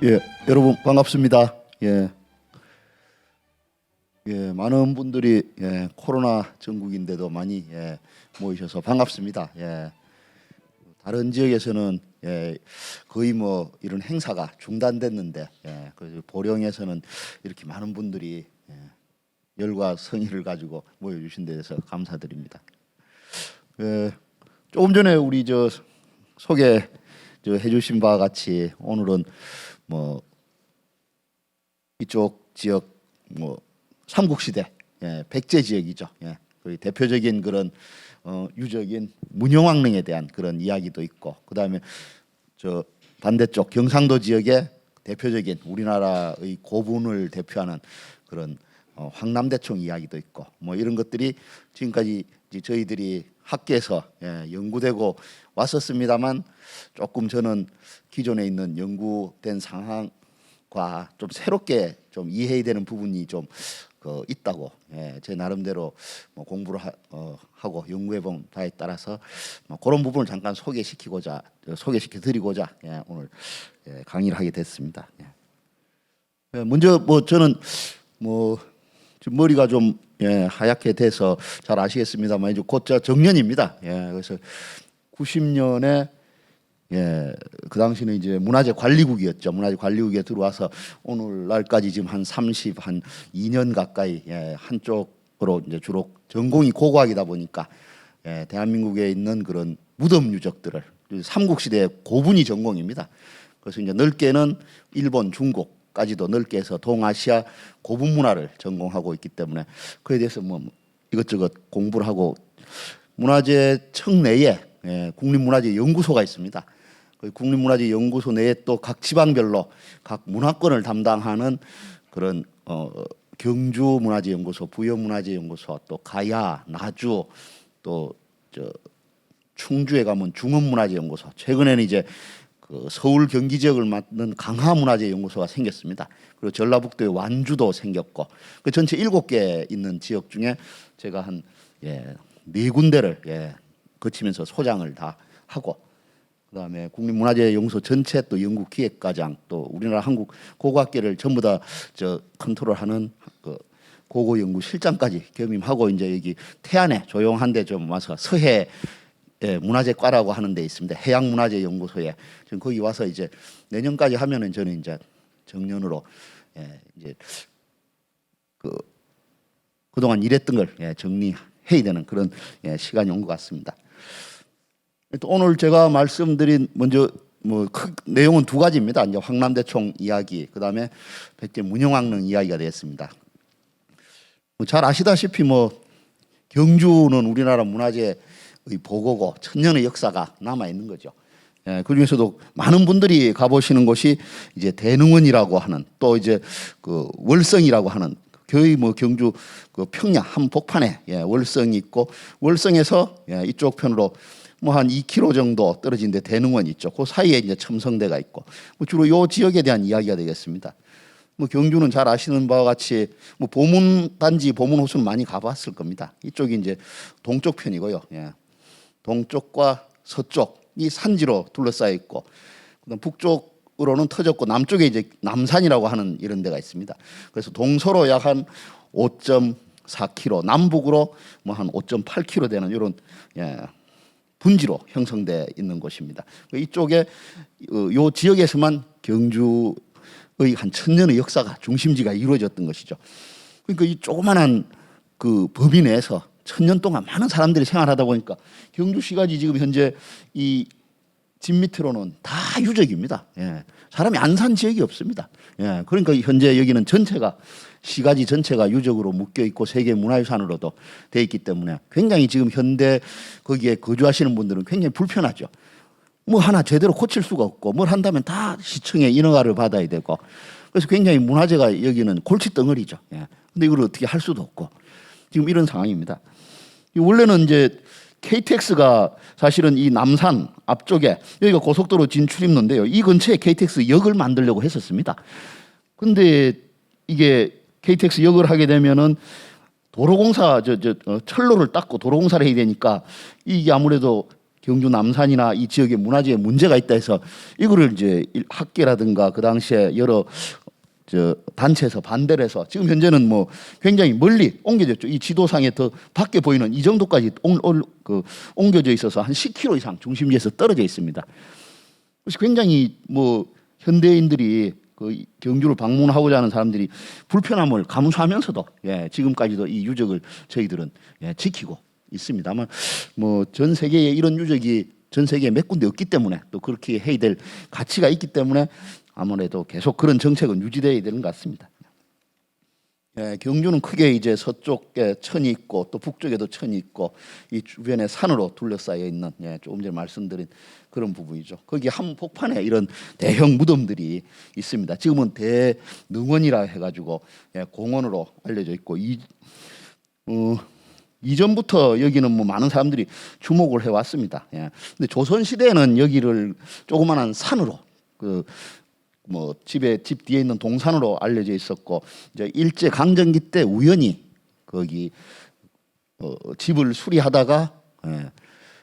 예, 여러분 반갑습니다. 예, 많은 분들이 코로나 전국인데도 많이 모이셔서 반갑습니다. 다른 지역에서는 거의 뭐 이런 행사가 중단됐는데 그 보령에서는 이렇게 많은 분들이 열과 성의를 가지고 모여주신 데 대해서 감사드립니다. 조금 전에 우리 해주신 바와 같이 오늘은 뭐 이쪽 지역 뭐 삼국시대 백제 지역이죠. 거의 대표적인 그런 유적인 문영왕릉에 대한 그런 이야기도 있고, 그다음에 저 반대쪽 경상도 지역의 대표적인 우리나라의 고분을 대표하는 그런 황남대총 이야기도 있고, 뭐 이런 것들이 지금까지 저희들이 학계에서 연구되고 왔었습니다만, 조금 저는 기존에 있는 연구된 상황과 좀 새롭게 좀 이해해야 되는 부분이 좀 있다고 제 나름대로 뭐 공부를 하고 연구해본 바에 따라서 뭐 그런 부분을 잠깐 소개시켜드리고자 오늘 강의를 하게 됐습니다. 먼저 뭐 저는 뭐 지금 머리가 좀 하얗게 돼서 잘 아시겠습니다만 이제 곧 정년입니다. 그래서 90년에 그 당시는 이제 문화재 관리국이었죠. 문화재 관리국에 들어와서 오늘날까지 지금 한 2년 가까이 한쪽으로 이제 주로 전공이 고고학이다 보니까 대한민국에 있는 그런 무덤 유적들을 삼국시대 고분이 전공입니다. 그래서 이제 넓게는 일본, 중국까지도 넓게 해서 동아시아 고분 문화를 전공하고 있기 때문에 그에 대해서 뭐 이것저것 공부를 하고, 문화재청 내에 국립문화재연구소가 있습니다. 그 국립문화재연구소 내에 또 각 지방별로 각 문화권을 담당하는 그런 경주문화재연구소, 부여문화재연구소, 또 가야, 나주, 또 충주에 가면 중원문화재연구소, 최근에는 이제 그 서울 경기 지역을 맡는 강화문화재연구소가 생겼습니다. 그리고 전라북도에 완주도 생겼고, 그 전체 7개 있는 지역 중에 제가 한 4군데를 거치면서 소장을 다 하고, 그다음에 국립문화재연구소 전체 또 연구기획과장, 또 우리나라 한국 고고학계를 전부 다 컨트롤하는 그 고고연구실장까지 겸임하고, 이제 여기 태안에 조용한데 좀 와서 서해 문화재과라고 하는 데 있습니다. 해양문화재연구소에 지금 거기 와서 이제 내년까지 하면은 저는 이제 정년으로 이제 그동안 일했던 걸 정리해야 되는 그런 시간이 온 것 같습니다. 또 오늘 제가 말씀드린 먼저 뭐 내용은 두 가지입니다. 이제 황남대총 이야기, 그다음에 백제 문영왕릉 이야기가 되겠습니다. 잘 아시다시피 뭐 경주는 우리나라 문화재의 보고고 천년의 역사가 남아 있는 거죠. 그 중에서도 많은 분들이 가보시는 곳이 이제 대능원이라고 하는, 또 이제 그 월성이라고 하는, 거의 뭐 경주 그 평야 한복판에 월성이 있고, 월성에서 이쪽 편으로 뭐 한 2km 정도 떨어진 데 대능원이 있죠. 그 사이에 이제 첨성대가 있고, 뭐 주로 요 지역에 대한 이야기가 되겠습니다. 뭐 경주는 잘 아시는 바와 같이 뭐 보문단지, 보문호수는 많이 가봤을 겁니다. 이쪽이 이제 동쪽 편이고요. 동쪽과 서쪽이 산지로 둘러싸여 있고, 그다음 북쪽으로는 터졌고, 남쪽에 이제 남산이라고 하는 이런 데가 있습니다. 그래서 동서로 약 한 5.4km, 남북으로 뭐 한 5.8km 되는 이런 분지로 형성돼 있는 곳입니다. 이쪽에 요 지역에서만 경주의 한 1000년의 역사가 중심지가 이루어졌던 것이죠. 그러니까 이 조그만한 그 범위 내에서 1000년 동안 많은 사람들이 생활하다 보니까 경주시가지 지금 현재 이 집 밑으로는 다 유적입니다. 사람이 안 산 지역이 없습니다. 그러니까 현재 여기는 전체가, 시가지 전체가 유적으로 묶여 있고 세계 문화유산으로도 돼 있기 때문에 굉장히 지금 현대 거기에 거주하시는 분들은 굉장히 불편하죠. 뭐 하나 제대로 고칠 수가 없고, 뭘 한다면 다 시청의 인허가를 받아야 되고, 그래서 굉장히 문화재가 여기는 골칫덩어리죠. 근데 이걸 어떻게 할 수도 없고 지금 이런 상황입니다. 원래는 이제 KTX가 사실은 이 남산 앞쪽에, 여기가 고속도로 진출입로인데요, 이 근처에 KTX 역을 만들려고 했었습니다. 근데 이게 KTX 역을 하게 되면은 도로공사 철로를 닦고 도로공사를 해야 되니까 이게 아무래도 경주 남산이나 이 지역의 문화재에 문제가 있다 해서 이거를 이제 학계라든가 그 당시에 여러 단체에서 반대를 해서 지금 현재는 뭐 굉장히 멀리 옮겨졌죠. 이 지도상에 더 밖에 보이는 이 정도까지 옮겨져 있어서 한 10km 이상 중심지에서 떨어져 있습니다. 그래서 굉장히 뭐 현대인들이 그 경주를 방문하고자 하는 사람들이 불편함을 감수하면서도 지금까지도 이 유적을 저희들은 지키고 있습니다만 뭐 전 세계에 이런 유적이 전 세계에 몇 군데 없기 때문에 또 그렇게 해야 될 가치가 있기 때문에 아무래도 계속 그런 정책은 유지되어야 되는 것 같습니다. 경주는 크게 이제 서쪽에 천이 있고 또 북쪽에도 천이 있고 이 주변에 산으로 둘러싸여 있는 조금 전에 말씀드린 그런 부분이죠. 거기 한복판에 이런 대형 무덤들이 있습니다. 지금은 대능원이라 해가지고 공원으로 알려져 있고 이전부터 여기는 뭐 많은 사람들이 주목을 해왔습니다. 근데 조선 시대에는 여기를 조그마한 산으로 뭐 집 뒤에 있는 동산으로 알려져 있었고 이제 일제 강점기 때 우연히 거기 집을 수리하다가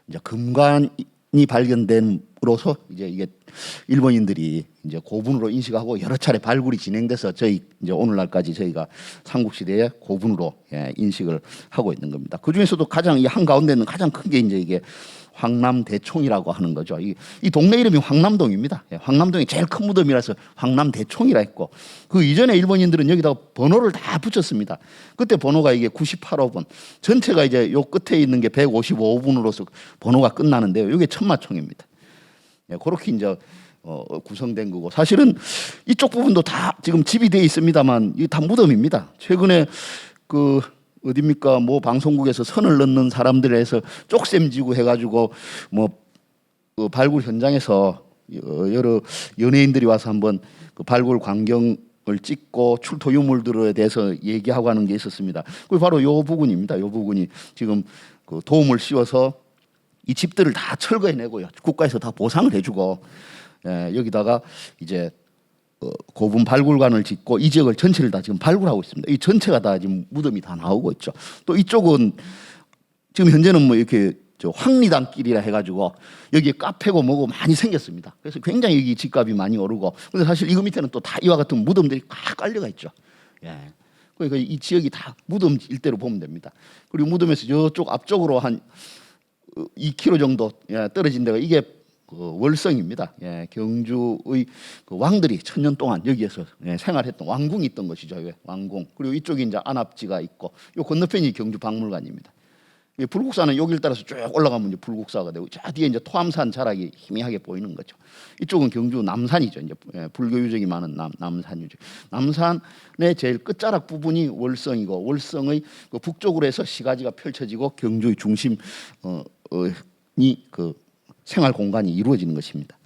이제 금관이 발견됨으로써 이제 이게 일본인들이 이제 고분으로 인식하고 여러 차례 발굴이 진행돼서 저희 이제 오늘날까지 저희가 삼국시대의 고분으로 인식을 하고 있는 겁니다. 그 중에서도 가장 이 한 가운데 있는 가장 큰 게 이제 이게 황남대총이라고 하는 거죠. 이 동네 이름이 황남동입니다. 황남동이 제일 큰 무덤이라서 황남대총이라 했고 그 이전에 일본인들은 여기다가 번호를 다 붙였습니다. 그때 번호가 이게 98호분 전체가 이제 요 끝에 있는 게 155분으로서 번호가 끝나는데요. 이게 천마총입니다. 그렇게 이제 구성된 거고 사실은 이쪽 부분도 다 지금 집이 되어 있습니다만 이게 다 무덤입니다. 최근에 그 어딥니까 뭐 방송국에서 선을 넣는 사람들에 해서 쪽샘지고 해가지고 뭐 발굴 현장에서 여러 연예인들이 와서 한번 그 발굴 광경을 찍고 출토 유물들에 대해서 얘기하고 하는 게 있었습니다. 그 바로 요 부분입니다. 요 부분이 지금 그 도움을 씌워서 이 집들을 다 철거해내고요. 국가에서 다 보상을 해주고 여기다가 이제 고분 발굴관을 짓고 이 지역을 전체를 다 지금 발굴하고 있습니다. 이 전체가 다 지금 무덤이 다 나오고 있죠. 또 이쪽은 지금 현재는 뭐 이렇게 황리단길이라 해가지고 여기에 카페고 뭐고 많이 생겼습니다. 그래서 굉장히 여기 집값이 많이 오르고 근데 사실 이거 밑에는 또 다 이와 같은 무덤들이 꽉 깔려가 있죠. 그러니까 이 지역이 다 무덤 일대로 보면 됩니다. 그리고 무덤에서 저쪽 앞쪽으로 한 2km 정도 떨어진 데가 이게 월성입니다. 경주의 그 왕들이 1000년 동안 여기에서 생활했던 왕궁이 있던 것이죠. 왕궁. 그리고 이쪽에 이제 안압지가 있고, 요 건너편이 경주 박물관입니다. 불국사는 여길 따라서 쭉 올라가면 이제 불국사가 되고, 저 뒤에 이제 토암산 자락이 희미하게 보이는 거죠. 이쪽은 경주 남산이죠. 이제 불교 유적이 많은 남산 유적. 남산의 제일 끝자락 부분이 월성이고, 월성의 그 북쪽으로 해서 시가지가 펼쳐지고 경주의 중심이 그 생활 공간이 이루어지는 것입니다.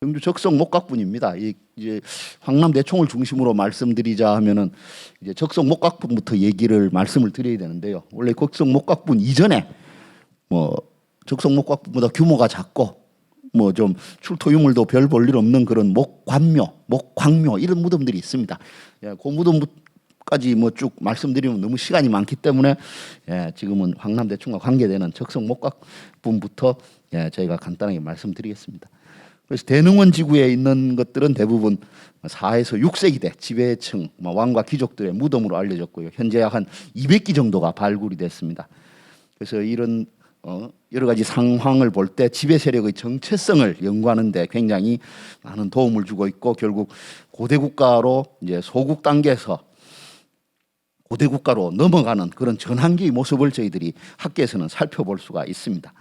경주 적성 목각분입니다. 이제 황남대총을 중심으로 말씀드리자 하면은 이제 적성 목각분부터 말씀을 드려야 되는데요. 원래 적성 목각분 이전에 뭐 적성 목각분보다 규모가 작고 뭐 좀 출토 유물도 별 볼 일 없는 그런 목관묘, 목광묘 이런 무덤들이 있습니다. 그 무덤까지 뭐 쭉 말씀드리면 너무 시간이 많기 때문에 지금은 황남대총과 관계되는 적성 목각분부터 저희가 간단하게 말씀드리겠습니다. 그래서 대능원 지구에 있는 것들은 대부분 4에서 6세기 때 지배층, 왕과 귀족들의 무덤으로 알려졌고요. 현재 약 한 200기 정도가 발굴이 됐습니다. 그래서 이런 여러 가지 상황을 볼 때 지배 세력의 정체성을 연구하는 데 굉장히 많은 도움을 주고 있고 결국 고대 국가로 이제 소국 단계에서 고대 국가로 넘어가는 그런 전환기의 모습을 저희들이 학계에서는 살펴볼 수가 있습니다.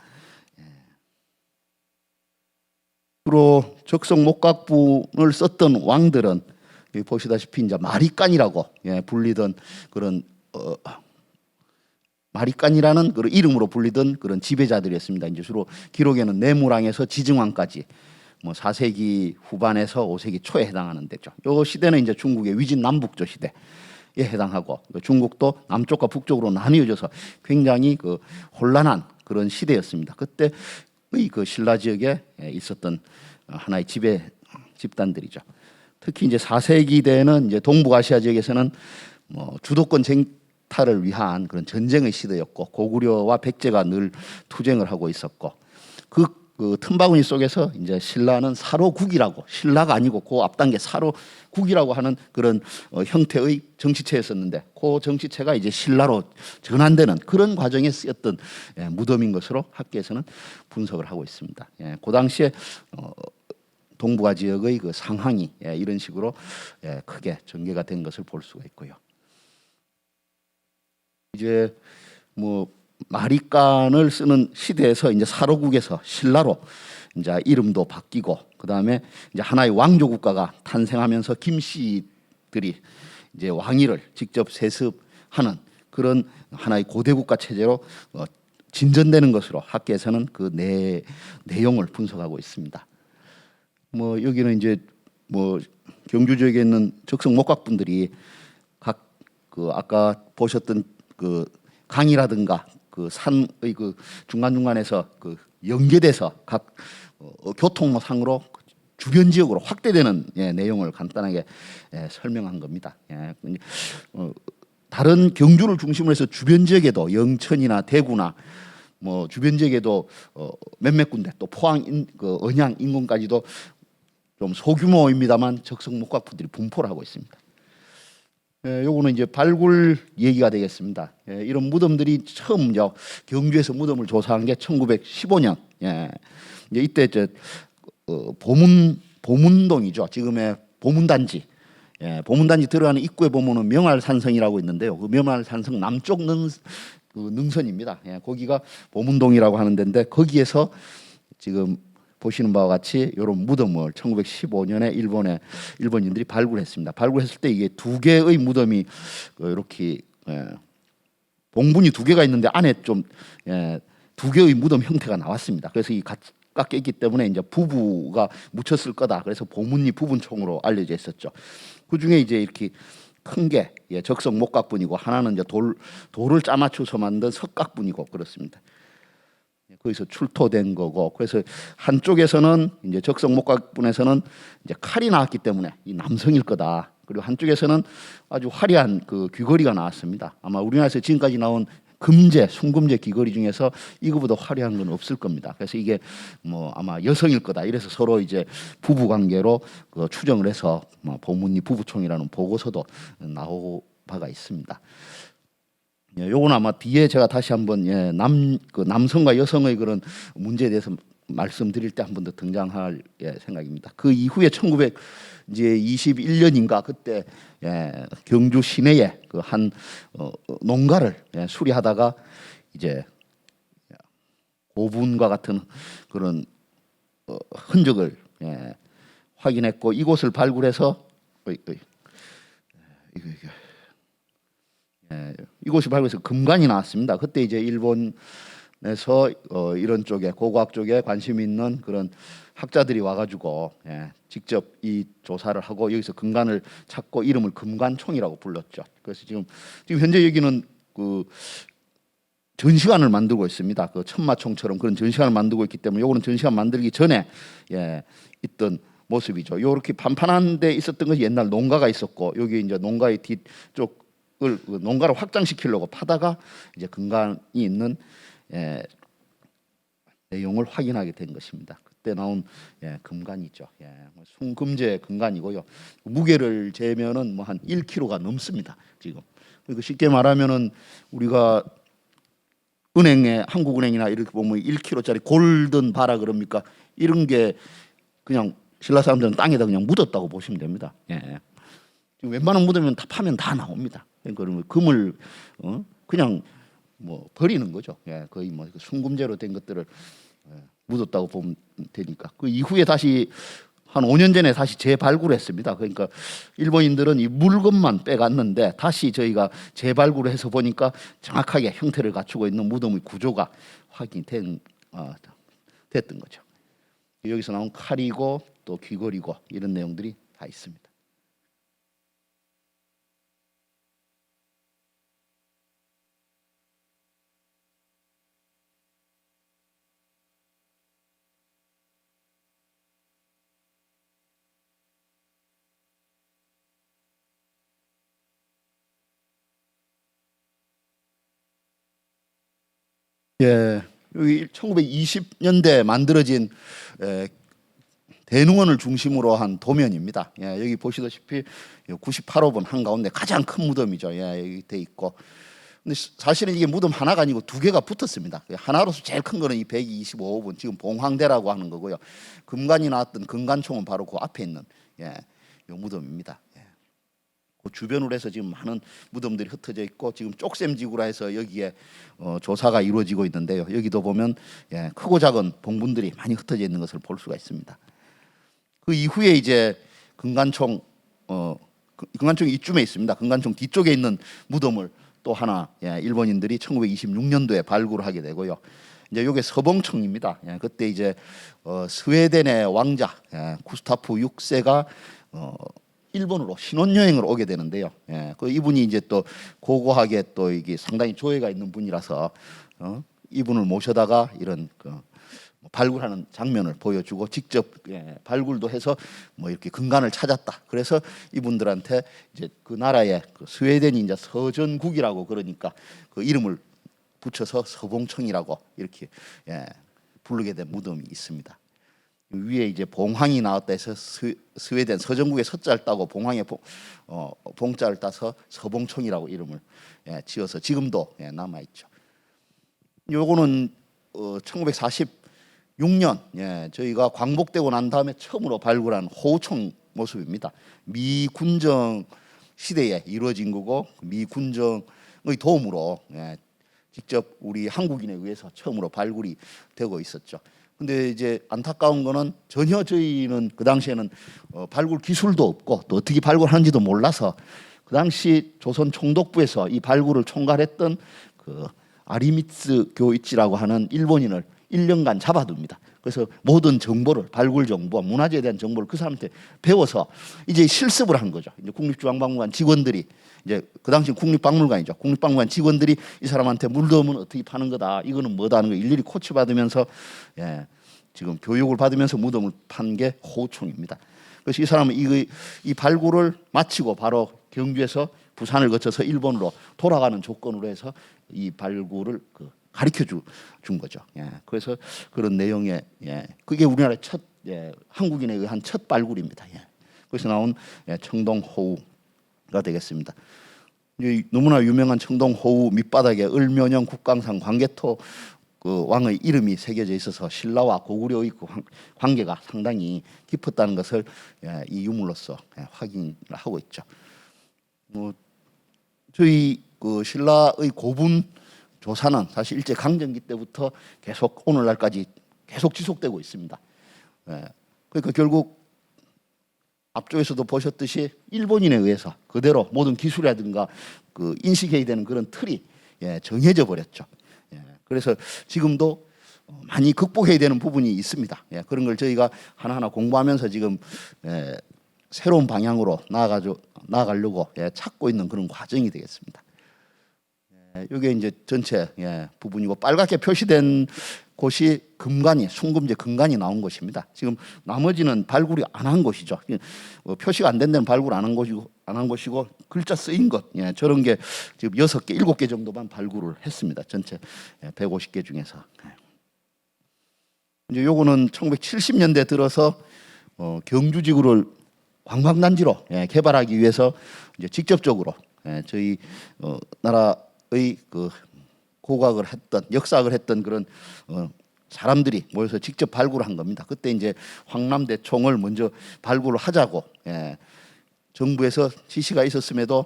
주로 적성 목각분을 썼던 왕들은 여기 보시다시피 이제 마리깐이라고 불리던 그런 마리깐이라는 그런 이름으로 불리던 그런 지배자들이었습니다. 이제 주로 기록에는 내무랑에서 지증왕까지 뭐 4세기 후반에서 5세기 초에 해당하는 데죠. 이 시대는 이제 중국의 위진 남북조 시대에 해당하고 중국도 남쪽과 북쪽으로 나뉘어져서 굉장히 그 혼란한 그런 시대였습니다. 그때 그 신라 지역에 있었던 하나의 지배 집단들이죠. 특히 이제 4세기 때는 이제 동북아시아 지역에서는 뭐 주도권 박탈을 위한 그런 전쟁의 시대였고 고구려와 백제가 늘 투쟁을 하고 있었고 그 틈바구니 속에서 이제 신라는 사로국이라고 신라가 아니고 그 앞단계 사로국이라고 하는 그런 형태의 정치체였었는데 그 정치체가 이제 신라로 전환되는 그런 과정에 쓰였던 무덤인 것으로 학계에서는 분석을 하고 있습니다. 그 당시에 동북아 지역의 그 상황이 이런 식으로 크게 전개가 된 것을 볼 수가 있고요. 이제 뭐 마리간을 쓰는 시대에서 이제 사로국에서 신라로 이제 이름도 바뀌고 그 다음에 이제 하나의 왕조 국가가 탄생하면서 김씨들이 이제 왕위를 직접 세습하는 그런 하나의 고대 국가 체제로 진전되는 것으로 학계에서는 그 내용을 분석하고 있습니다. 뭐 여기는 이제 뭐 경주 지역에 있는 적성 목각분들이 각 그 아까 보셨던 그 강이라든가 그 산의 그 중간중간에서 그 연계돼서 각 교통상으로 주변 지역으로 확대되는 내용을 간단하게 설명한 겁니다. 다른 경주를 중심으로 해서 주변 지역에도 영천이나 대구나 뭐 주변 지역에도 몇몇 군데 또 포항, 언양 인근까지도 좀 소규모입니다만 적성 목각분들이 분포를 하고 있습니다. 요거는 이제 발굴 얘기가 되겠습니다. 이런 무덤들이 처음 경주에서 무덤을 조사한 게 1915년. 이제 이때 보문동이죠. 지금의 보문단지. 보문단지 들어가는 입구에 보면은 명알산성이라고 있는데요. 그 명알산성 남쪽 능선입니다. 거기가 보문동이라고 하는 데인데 거기에서 지금 보시는 바와 같이 이런 무덤을 1915년에 일본인들이 발굴했습니다. 발굴했을 때 이게 두 개의 무덤이 이렇게 봉분이 두 개가 있는데 안에 좀 두 개의 무덤 형태가 나왔습니다. 그래서 이 가깝게 있기 때문에 이제 부부가 묻혔을 거다. 그래서 보문리 부분총으로 알려져 있었죠. 그 중에 이제 이렇게 큰 게 적성 목각분이고 하나는 이제 돌을 짜맞춰서 만든 석각분이고 그렇습니다. 거기서 출토된 거고 그래서 한쪽에서는 이제 적성 목각분에서는 이제 칼이 나왔기 때문에 이 남성일 거다. 그리고 한쪽에서는 아주 화려한 그 귀걸이가 나왔습니다. 아마 우리나라에서 지금까지 나온 순금제 귀걸이 중에서 이거보다 화려한 건 없을 겁니다. 그래서 이게 뭐 아마 여성일 거다. 이래서 서로 이제 부부 관계로 추정을 해서 뭐 보문리 부부총이라는 보고서도 나오고 바가 있습니다. 요건 아마 뒤에 제가 다시 한번 남성과 여성의 그런 문제에 대해서 말씀드릴 때 한 번 더 등장할 생각입니다. 그 이후에 1921년인가 그때 경주 시내에 그 한 농가를 수리하다가 이제 고분과 같은 그런 흔적을 확인했고 이곳을 발굴해서 이곳이 발굴해서 금관이 나왔습니다. 그때 이제 일본에서 이런 쪽에 고고학 쪽에 관심 있는 그런 학자들이 와가지고 직접 이 조사를 하고 여기서 금관을 찾고 이름을 금관총이라고 불렀죠. 그래서 지금 현재 여기는 그 전시관을 만들고 있습니다. 그 천마총처럼 그런 전시관을 만들고 있기 때문에 요거는 전시관 만들기 전에 있던 모습이죠. 이렇게 판판한 데 있었던 것이 옛날 농가가 있었고 여기 이제 농가의 뒤쪽 농가를 확장시키려고 파다가 이제 금관이 있는 내용을 확인하게 된 것입니다. 그때 나온 금관이죠. 순금제 금관이고요. 무게를 재면은 뭐 한 1kg가 넘습니다. 지금. 그러니까 쉽게 말하면은 우리가 은행에 한국은행이나 이렇게 보면 1kg짜리 골든 바라 그럽니까? 이런 게 그냥 신라 사람들은 땅에다 그냥 묻었다고 보시면 됩니다. 웬만한 묻으면 다 파면 다 나옵니다. 그러니까 금을 그냥 뭐 버리는 거죠. 거의 뭐 순금제로 된 것들을 묻었다고 보면 되니까. 그 이후에 다시 한 5년 전에 다시 재발굴했습니다. 그러니까 일본인들은 이 물건만 빼갔는데 다시 저희가 재발굴을 해서 보니까 정확하게 형태를 갖추고 있는 무덤의 구조가 확인됐던 거죠. 여기서 나온 칼이고 또 귀걸이고 이런 내용들이 다 있습니다. 예, 여기 1920년대 만들어진 대릉원을 중심으로 한 도면입니다. 예, 여기 보시다시피 98호번 한가운데 가장 큰 무덤이죠. 예, 여기 돼 있고. 근데 사실은 이게 무덤 하나가 아니고 두 개가 붙었습니다. 하나로서 제일 큰 거는 이 125호번 지금 봉황대라고 하는 거고요. 금관이 나왔던 금관총은 바로 그 앞에 있는 요 무덤입니다. 예. 그 주변으로 해서 지금 많은 무덤들이 흩어져 있고 지금 쪽샘지구라 해서 여기에 조사가 이루어지고 있는데요. 여기도 보면 크고 작은 봉분들이 많이 흩어져 있는 것을 볼 수가 있습니다. 그 이후에 이제 금관총 금관총이 이쯤에 있습니다. 금관총 뒤쪽에 있는 무덤을 또 하나 일본인들이 1926년도에 발굴을 하게 되고요. 이제 이게 서봉청입니다. 그때 이제 스웨덴의 왕자 구스타프 6세가 일본으로 신혼여행을 오게 되는데요. 그 이분이 이제 또 고고하게 또 이게 상당히 조예가 있는 분이라서 이분을 모셔다가 이런 발굴하는 장면을 보여주고 직접 발굴도 해서 뭐 이렇게 근간을 찾았다. 그래서 이분들한테 이제 그 나라의 스웨덴이 이제 서전국이라고 그러니까 그 이름을 붙여서 서봉청이라고 이렇게 부르게 된 무덤이 있습니다. 위에 이제 봉황이 나왔다 해서 스웨덴 서전국의 서자를 따고 봉황의 봉자를 따서 서봉청이라고 이름을 지어서 지금도 남아 있죠. 요거는 1946년 저희가 광복되고 난 다음에 처음으로 발굴한 호우총 모습입니다. 미군정 시대에 이루어진 거고 미군정의 도움으로 직접 우리 한국인에 의해서 처음으로 발굴이 되고 있었죠. 근데 이제 안타까운 거는 전혀 저희는 그 당시에는 발굴 기술도 없고 또 어떻게 발굴하는지도 몰라서 그 당시 조선 총독부에서 이 발굴을 총괄했던 그 아리미츠 교이치라고 하는 일본인을 1년간 잡아둡니다. 그래서 모든 정보를 발굴 정보, 문화재에 대한 정보를 그 사람한테 배워서 이제 실습을 한 거죠. 이제 국립중앙박물관 직원들이 이제 그 당시 국립박물관이죠. 국립박물관 직원들이 이 사람한테 물더면 어떻게 파는 거다. 이거는 뭐다 하는 거 일일이 코치 받으면서 지금 교육을 받으면서 무덤을 판 게 호우총입니다. 그래서 이 사람은 이 발굴을 마치고 바로 경주에서 부산을 거쳐서 일본으로 돌아가는 조건으로 해서 이 발굴을 가르쳐 준 거죠. 그래서 그런 내용의 그게 우리나라의 첫 한국인에 의한 첫 발굴입니다. 그래서 나온 청동호우가 되겠습니다. 너무나 유명한 청동호우 밑바닥에 을면영 국강산 광개토 그 왕의 이름이 새겨져 있어서 신라와 고구려의 그 관계가 상당히 깊었다는 것을 이 유물로서 확인을 하고 있죠. 뭐 저희 그 신라의 고분 조사는 사실 일제 강점기 때부터 계속 오늘날까지 계속 지속되고 있습니다. 그러니까 결국 앞쪽에서도 보셨듯이 일본인에 의해서 그대로 모든 기술이라든가 그 인식해야 되는 그런 틀이 정해져 버렸죠. 그래서 지금도 많이 극복해야 되는 부분이 있습니다. 그런 걸 저희가 하나하나 공부하면서 지금 새로운 방향으로 나아가려고 찾고 있는 그런 과정이 되겠습니다. 이게 이제 전체 부분이고 빨갛게 표시된 곳이 금관이 순금제 금관이 나온 곳입니다. 지금 나머지는 발굴이 안 한 곳이죠. 표시가 안 된 데는 발굴 안 한 곳이고 글자 쓰인 것 저런 게 지금 6개, 7개 정도만 발굴을 했습니다. 전체 150개 중에서. 이제 요거는 1970년대 들어서 경주지구를 관광단지로 개발하기 위해서 이제 직접적으로 저희 나라의 그 고각을 했던 역사학을 했던 그런 사람들이 모여서 직접 발굴한 겁니다. 그때 이제 황남대총을 먼저 발굴을 하자고 정부에서 지시가 있었음에도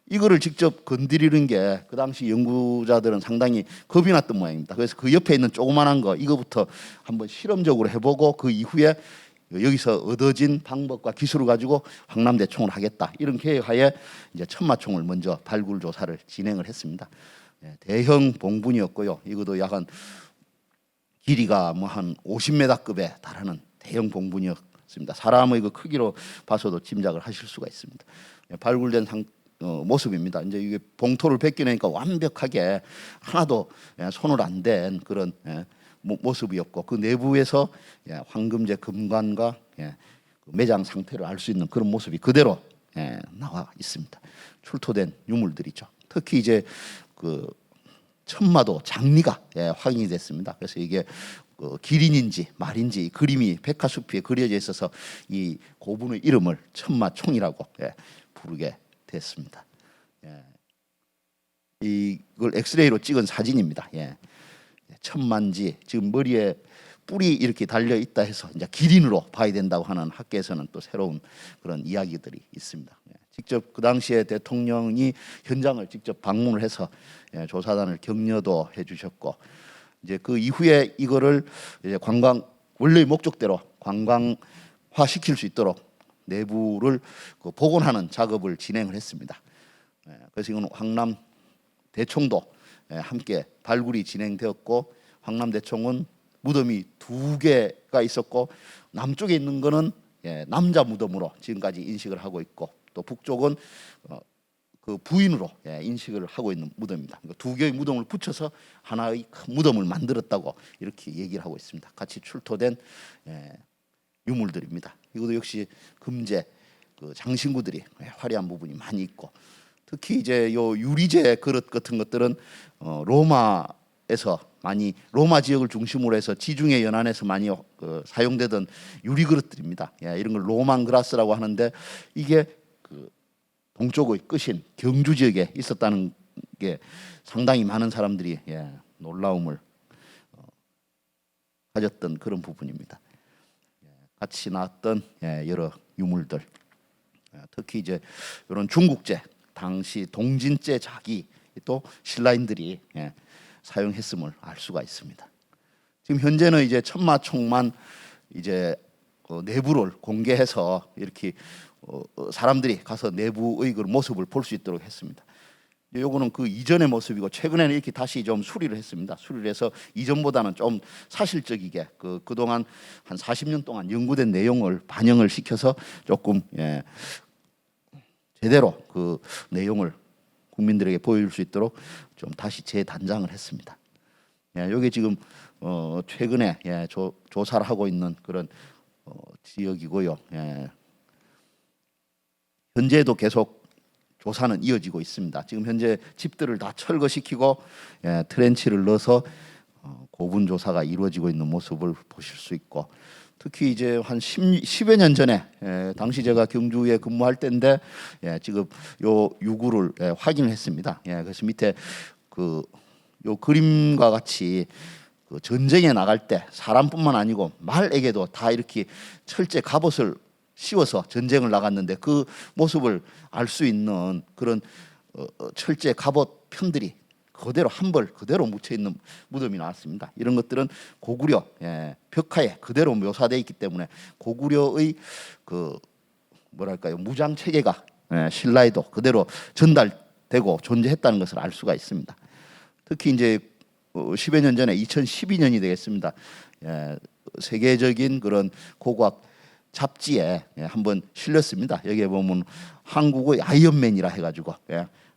이거를 직접 건드리는 게 그 당시 연구자들은 상당히 겁이 났던 모양입니다. 그래서 그 옆에 있는 조그만한 거 이거부터 한번 실험적으로 해보고 그 이후에 여기서 얻어진 방법과 기술을 가지고 황남대총을 하겠다 이런 계획하에 이제 천마총을 먼저 발굴 조사를 진행을 했습니다. 대형 봉분이었고요. 이것도 약 한 길이가 뭐 한 50m급에 달하는 대형 봉분이었습니다. 사람의 그 크기로 봐서도 짐작을 하실 수가 있습니다. 발굴된 모습입니다. 이제 이게 봉토를 벗겨내니까 완벽하게 하나도 손을 안 댄 그런 모습이었고 그 내부에서 황금제 금관과 매장 상태를 알 수 있는 그런 모습이 그대로 나와 있습니다. 출토된 유물들이죠. 특히 이제 그 천마도 장리가 확인이 됐습니다. 그래서 이게 기린인지 말인지 그림이 백화수피에 그려져 있어서 이 고분의 이름을 천마총이라고 부르게 됐습니다. 이걸 엑스레이로 찍은 사진입니다. 천만지 지금 머리에 뿔이 이렇게 달려 있다 해서 이제 기린으로 봐야 된다고 하는 학계에서는 또 새로운 그런 이야기들이 있습니다. 직접 그 당시에 대통령이 현장을 직접 방문을 해서 조사단을 격려도 해주셨고 이제 그 이후에 이거를 이제 관광 원래의 목적대로 관광화 시킬 수 있도록 내부를 복원하는 작업을 진행을 했습니다. 그래서 이건 황남 대총도 함께 발굴이 진행되었고 황남 대총은 무덤이 2개가 있었고 남쪽에 있는 거는 남자 무덤으로 지금까지 인식을 하고 있고 또 북쪽은 그 부인으로 인식을 하고 있는 무덤입니다. 그러니까 2개의 무덤을 붙여서 하나의 큰 무덤을 만들었다고 이렇게 얘기를 하고 있습니다. 같이 출토된 유물들입니다. 이것도 역시 금제 그 장신구들이 화려한 부분이 많이 있고 특히 이제 요 유리제 그릇 같은 것들은 로마에서 많이 로마 지역을 중심으로 해서 지중해 연안에서 많이 사용되던 유리 그릇들입니다. 이런 걸 로만 그라스라고 하는데 이게 그 동쪽의 끝인 경주 지역에 있었다는 게 상당히 많은 사람들이 놀라움을 가졌던 그런 부분입니다. 같이 나왔던 여러 유물들, 특히 이제 이런 중국제 당시 동진제 자기 또 신라인들이 사용했음을 알 수가 있습니다. 지금 현재는 이제 천마총만 이제 내부를 공개해서 이렇게 사람들이 가서 내부의 그 모습을 볼 수 있도록 했습니다. 요거는 그 이전의 모습이고 최근에는 이렇게 다시 좀 수리를 했습니다. 수리를 해서 이전보다는 좀 사실적이게 그동안 한 40년 동안 연구된 내용을 반영을 시켜서 조금 제대로 그 내용을 국민들에게 보여줄 수 있도록 좀 다시 재단장을 했습니다. 여기 지금 최근에 조사를 하고 있는 그런 지역이고요. 현재도 계속 조사는 이어지고 있습니다. 지금 현재 집들을 다 철거시키고 트렌치를 넣어서 고분 조사가 이루어지고 있는 모습을 보실 수 있고 특히 이제 한 10여 년 전에 당시 제가 경주에 근무할 때인데 지금 요 유구를 확인을 했습니다. 그래서 밑에 요 그림과 같이 그 전쟁에 나갈 때 사람뿐만 아니고 말에게도 다 이렇게 철제 갑옷을 씌워서 전쟁을 나갔는데 그 모습을 알 수 있는 그런 철제 갑옷 편들이 그대로 한 벌 그대로 묻혀 있는 무덤이 나왔습니다. 이런 것들은 고구려 벽화에 그대로 묘사되어 있기 때문에 고구려의 그 뭐랄까요 무장 체계가 신라에도 그대로 전달되고 존재했다는 것을 알 수가 있습니다. 특히 이제 10여 년 전에 2012년이 되겠습니다. 세계적인 그런 고고학 잡지에 한번 실렸습니다. 여기에 보면 한국의 아이언맨이라 해가지고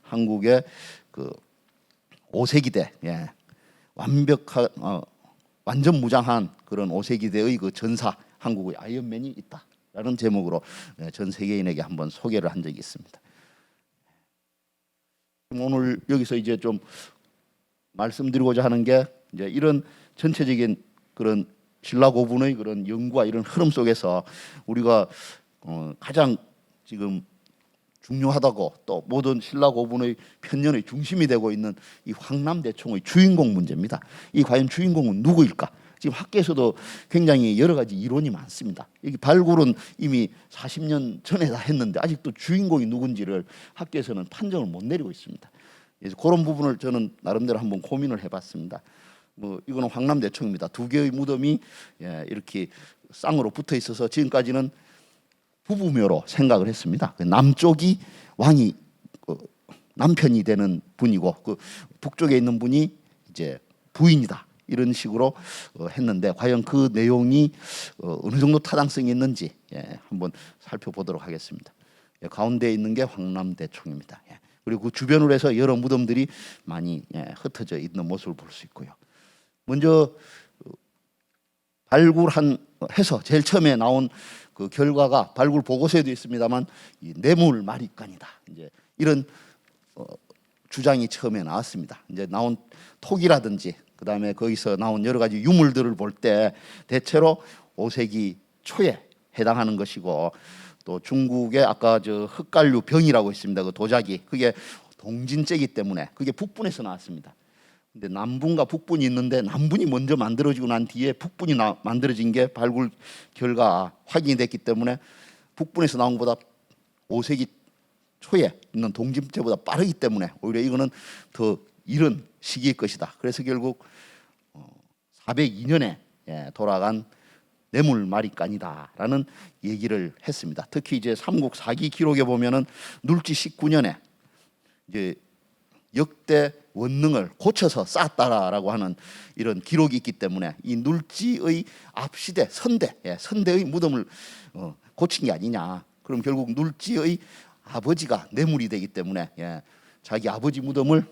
한국의 그 5세기대 완벽한 완전 무장한 그런 5세기대의 그 전사 한국의 아이언맨이 있다라는 제목으로 전 세계인에게 한번 소개를 한 적이 있습니다. 오늘 여기서 이제 좀 말씀드리고자 하는 게 이제 이런 전체적인 그런 신라 고분의 그런 연구와 이런 흐름 속에서 우리가 가장 지금 중요하다고 또 모든 신라 고분의 편년의 중심이 되고 있는 이 황남대총의 주인공 문제입니다. 이 과연 주인공은 누구일까? 지금 학계에서도 굉장히 여러 가지 이론이 많습니다. 여기 발굴은 이미 40년 전에 다 했는데 아직도 주인공이 누군지를 학계에서는 판정을 못 내리고 있습니다. 그래서 그런 부분을 저는 나름대로 한번 고민을 해봤습니다. 이거는 황남대총입니다. 2개의 무덤이 이렇게 쌍으로 붙어 있어서 지금까지는 부부묘로 생각을 했습니다. 남쪽이 왕이 남편이 되는 분이고 그 북쪽에 있는 분이 이제 부인이다 이런 식으로 했는데 과연 그 내용이 어느 정도 타당성이 있는지 한번 살펴보도록 하겠습니다. 가운데에 있는 게 황남대총입니다. 그리고 그 주변으로 해서 여러 무덤들이 많이 흩어져 있는 모습을 볼 수 있고요. 먼저 발굴해서 제일 처음에 나온 그 결과가 발굴 보고서에도 있습니다만 이 뇌물 마립간이다. 이제 이런 주장이 처음에 나왔습니다. 이제 나온 톡이라든지 그다음에 거기서 나온 여러 가지 유물들을 볼 때 대체로 5세기 초에 해당하는 것이고, 또 중국의 아까 저 흑갈류 병이라고 있습니다. 그 도자기, 그게 동진제이기 때문에 그게 북분에서 나왔습니다. 근데 남분과 북분이 있는데 남분이 먼저 만들어지고 난 뒤에 북분이 만들어진 게 발굴 결과 확인이 됐기 때문에 북분에서 나온 것보다 5세기 초에 있는 동진제보다 빠르기 때문에 오히려 이거는 더 이른 시기일 것이다. 그래서 결국 402년에 돌아간 뇌물마리간이다라는 얘기를 했습니다. 특히 이제 삼국 사기 기록에 보면은 눌지 19년에 이제 역대 원능을 고쳐서 쌓았다라고 하는 이런 기록이 있기 때문에 이 눌지의 앞시대 선대의 무덤을 고친 게 아니냐. 그럼 결국 눌지의 아버지가 뇌물이 되기 때문에 자기 아버지 무덤을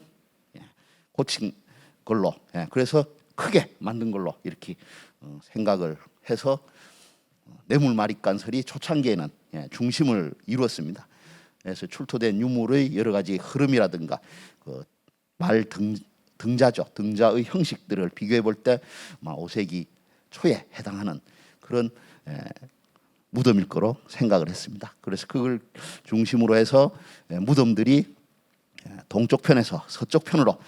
고친 걸로, 그래서 크게 만든 걸로 이렇게 생각을 해서 뇌물마리간설이 초창기에는 중심을 이루었습니다. 그래서 출토된 유물의 여러 가지 흐름이라든가 그 말 등자의 형식들을 비교해 볼 때 5세기 초에 해당하는 그런 무덤일 거로 생각을 했습니다. 그래서 그걸 중심으로 해서 무덤들이 동쪽 편에서 서쪽 편으로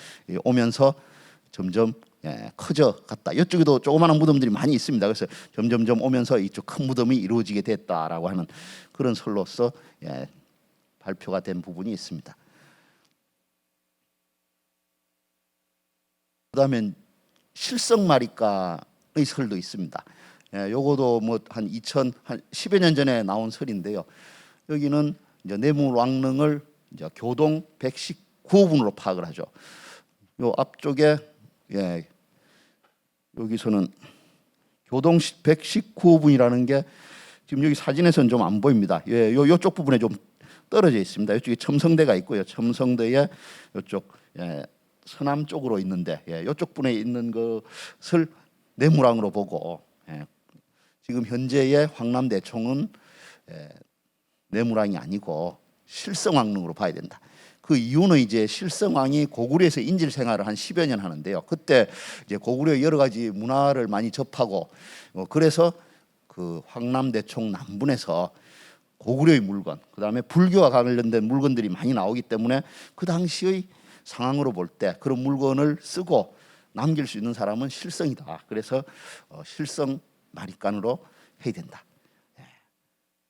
오면서 점점 커져 갔다. 이쪽에도 조그마한 무덤들이 많이 있습니다. 그래서 점점점 오면서 이쪽 큰 무덤이 이루어지게 됐다라고 하는 그런 설로서 발표가 된 부분이 있습니다. 그다음에 실성마리간의 설도 있습니다. 요거도 뭐 한 10여 년 전에 나온 설인데요. 여기는 이제 뇌물왕릉을 이제 교동 119호분으로 파악을 하죠. 요 앞쪽에 여기서는 교동 119호분이라는 게 지금 여기 사진에서는 좀 안 보입니다. 요쪽 부분에 좀 떨어져 있습니다. 이쪽에 첨성대가 있고요. 첨성대에 이쪽 서남 쪽으로 있는데 이쪽 분에 있는 것을 뇌물왕으로 보고 지금 현재의 황남대총은 뇌물왕이 아니고 실성왕릉으로 봐야 된다. 그 이유는 이제 실성왕이 고구려에서 인질 생활을 한 10여 년 하는데요. 그때 이제 고구려의 여러 가지 문화를 많이 접하고 그래서 그 황남대총 남분에서 고구려의 물건, 그다음에 불교와 관련된 물건들이 많이 나오기 때문에 그 당시의 상황으로 볼 때 그런 물건을 쓰고 남길 수 있는 사람은 실성이다. 그래서 실성 마리간으로 해야 된다.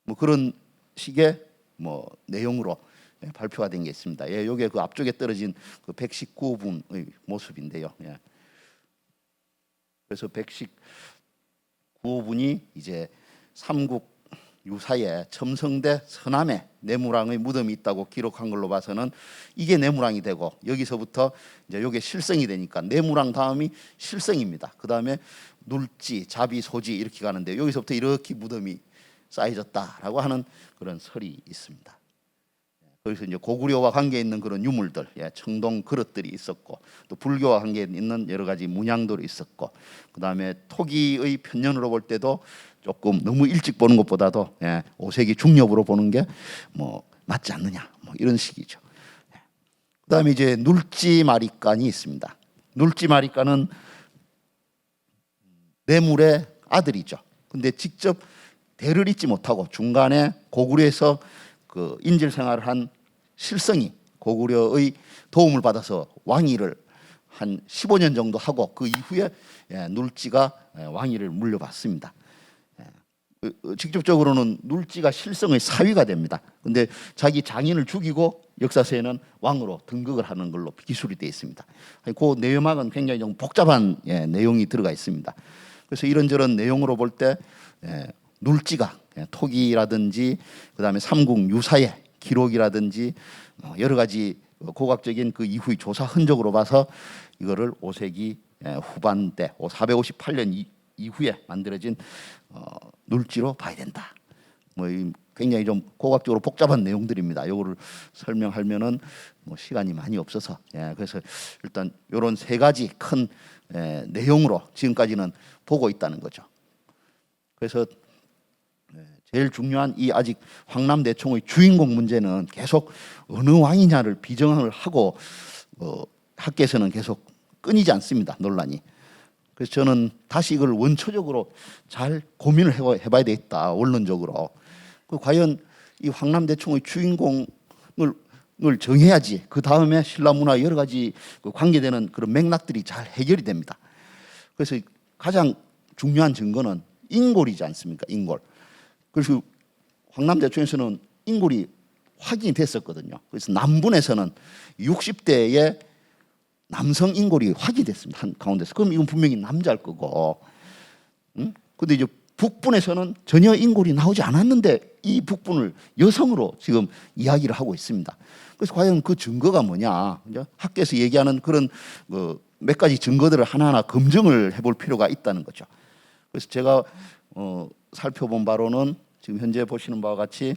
뭐 그런 식의 뭐 내용으로 발표가 된 게 있습니다. 요게 그 앞쪽에 떨어진 그 119분의 모습인데요. 그래서 119분이 이제 삼국 유사에 첨성대 서남에 뇌물왕의 무덤이 있다고 기록한 걸로 봐서는 이게 뇌물왕이 되고, 여기서부터 이제 요게 실성이 되니까 뇌물왕 다음이 실성입니다. 그 다음에 눌지, 자비, 소지 이렇게 가는데 여기서부터 이렇게 무덤이 쌓여졌다라고 하는 그런 설이 있습니다. 그래서 이제 고구려와 관계 있는 그런 유물들, 청동 그릇들이 있었고, 또 불교와 관계 있는 여러 가지 문양들이 있었고, 그 다음에 토기의 편년으로 볼 때도 조금 너무 일찍 보는 것보다도 5세기 중엽으로 보는 게 뭐 맞지 않느냐, 뭐 이런 식이죠. 그 다음에 이제 눌지마리간이 있습니다. 눌지마리간은 뇌물의 아들이죠. 근데 직접 대를 잇지 못하고 중간에 고구려에서 그 인질 생활을 한 실성이 고구려의 도움을 받아서 왕위를 한 15년 정도 하고 그 이후에 눌지가 왕위를 물려받습니다. 직접적으로는 눌지가 실성의 사위가 됩니다. 근데 자기 장인을 죽이고 역사서에는 왕으로 등극을 하는 걸로 기술이 되어 있습니다. 그 내용학은 굉장히 좀 복잡한 내용이 들어가 있습니다. 그래서 이런저런 내용으로 볼 때 눌지가 토기라든지 그다음에 삼국 유사의 기록이라든지 여러 가지 고각적인 그 이후의 조사 흔적으로 봐서 이거를 5세기 후반 때 458년 이후에 만들어진 눌지로 봐야 된다. 뭐 굉장히 좀 고각적으로 복잡한 내용들입니다. 이거를 설명하면은 뭐 시간이 많이 없어서 그래서 일단 이런 세 가지 큰 내용으로 지금까지는 보고 있다는 거죠. 그래서 제일 중요한 이 아직 황남대총의 주인공 문제는 계속 어느 왕이냐를 비정을 하고 학계에서는 계속 끊이지 않습니다. 논란이. 그래서 저는 다시 이걸 원초적으로 잘 고민을 해봐야 되겠다. 원론적으로. 과연 이 황남대총의 주인공을 정해야지. 그 다음에 신라문화 여러 가지 관계되는 그런 맥락들이 잘 해결이 됩니다. 그래서 가장 중요한 증거는 인골이지 않습니까? 인골. 그래서 황남대총에서는 인골이 확인이 됐었거든요. 그래서 남분에서는 60대의 남성 인골이 확인됐습니다. 한 가운데서. 그럼 이건 분명히 남자일 거고. 근데 이제 북분에서는 전혀 인골이 나오지 않았는데 이 북분을 여성으로 지금 이야기를 하고 있습니다. 그래서 과연 그 증거가 뭐냐? 학계에서 얘기하는 그런 몇 가지 증거들을 하나하나 검증을 해볼 필요가 있다는 거죠. 그래서 제가 살펴본 바로는 지금 현재 보시는 바와 같이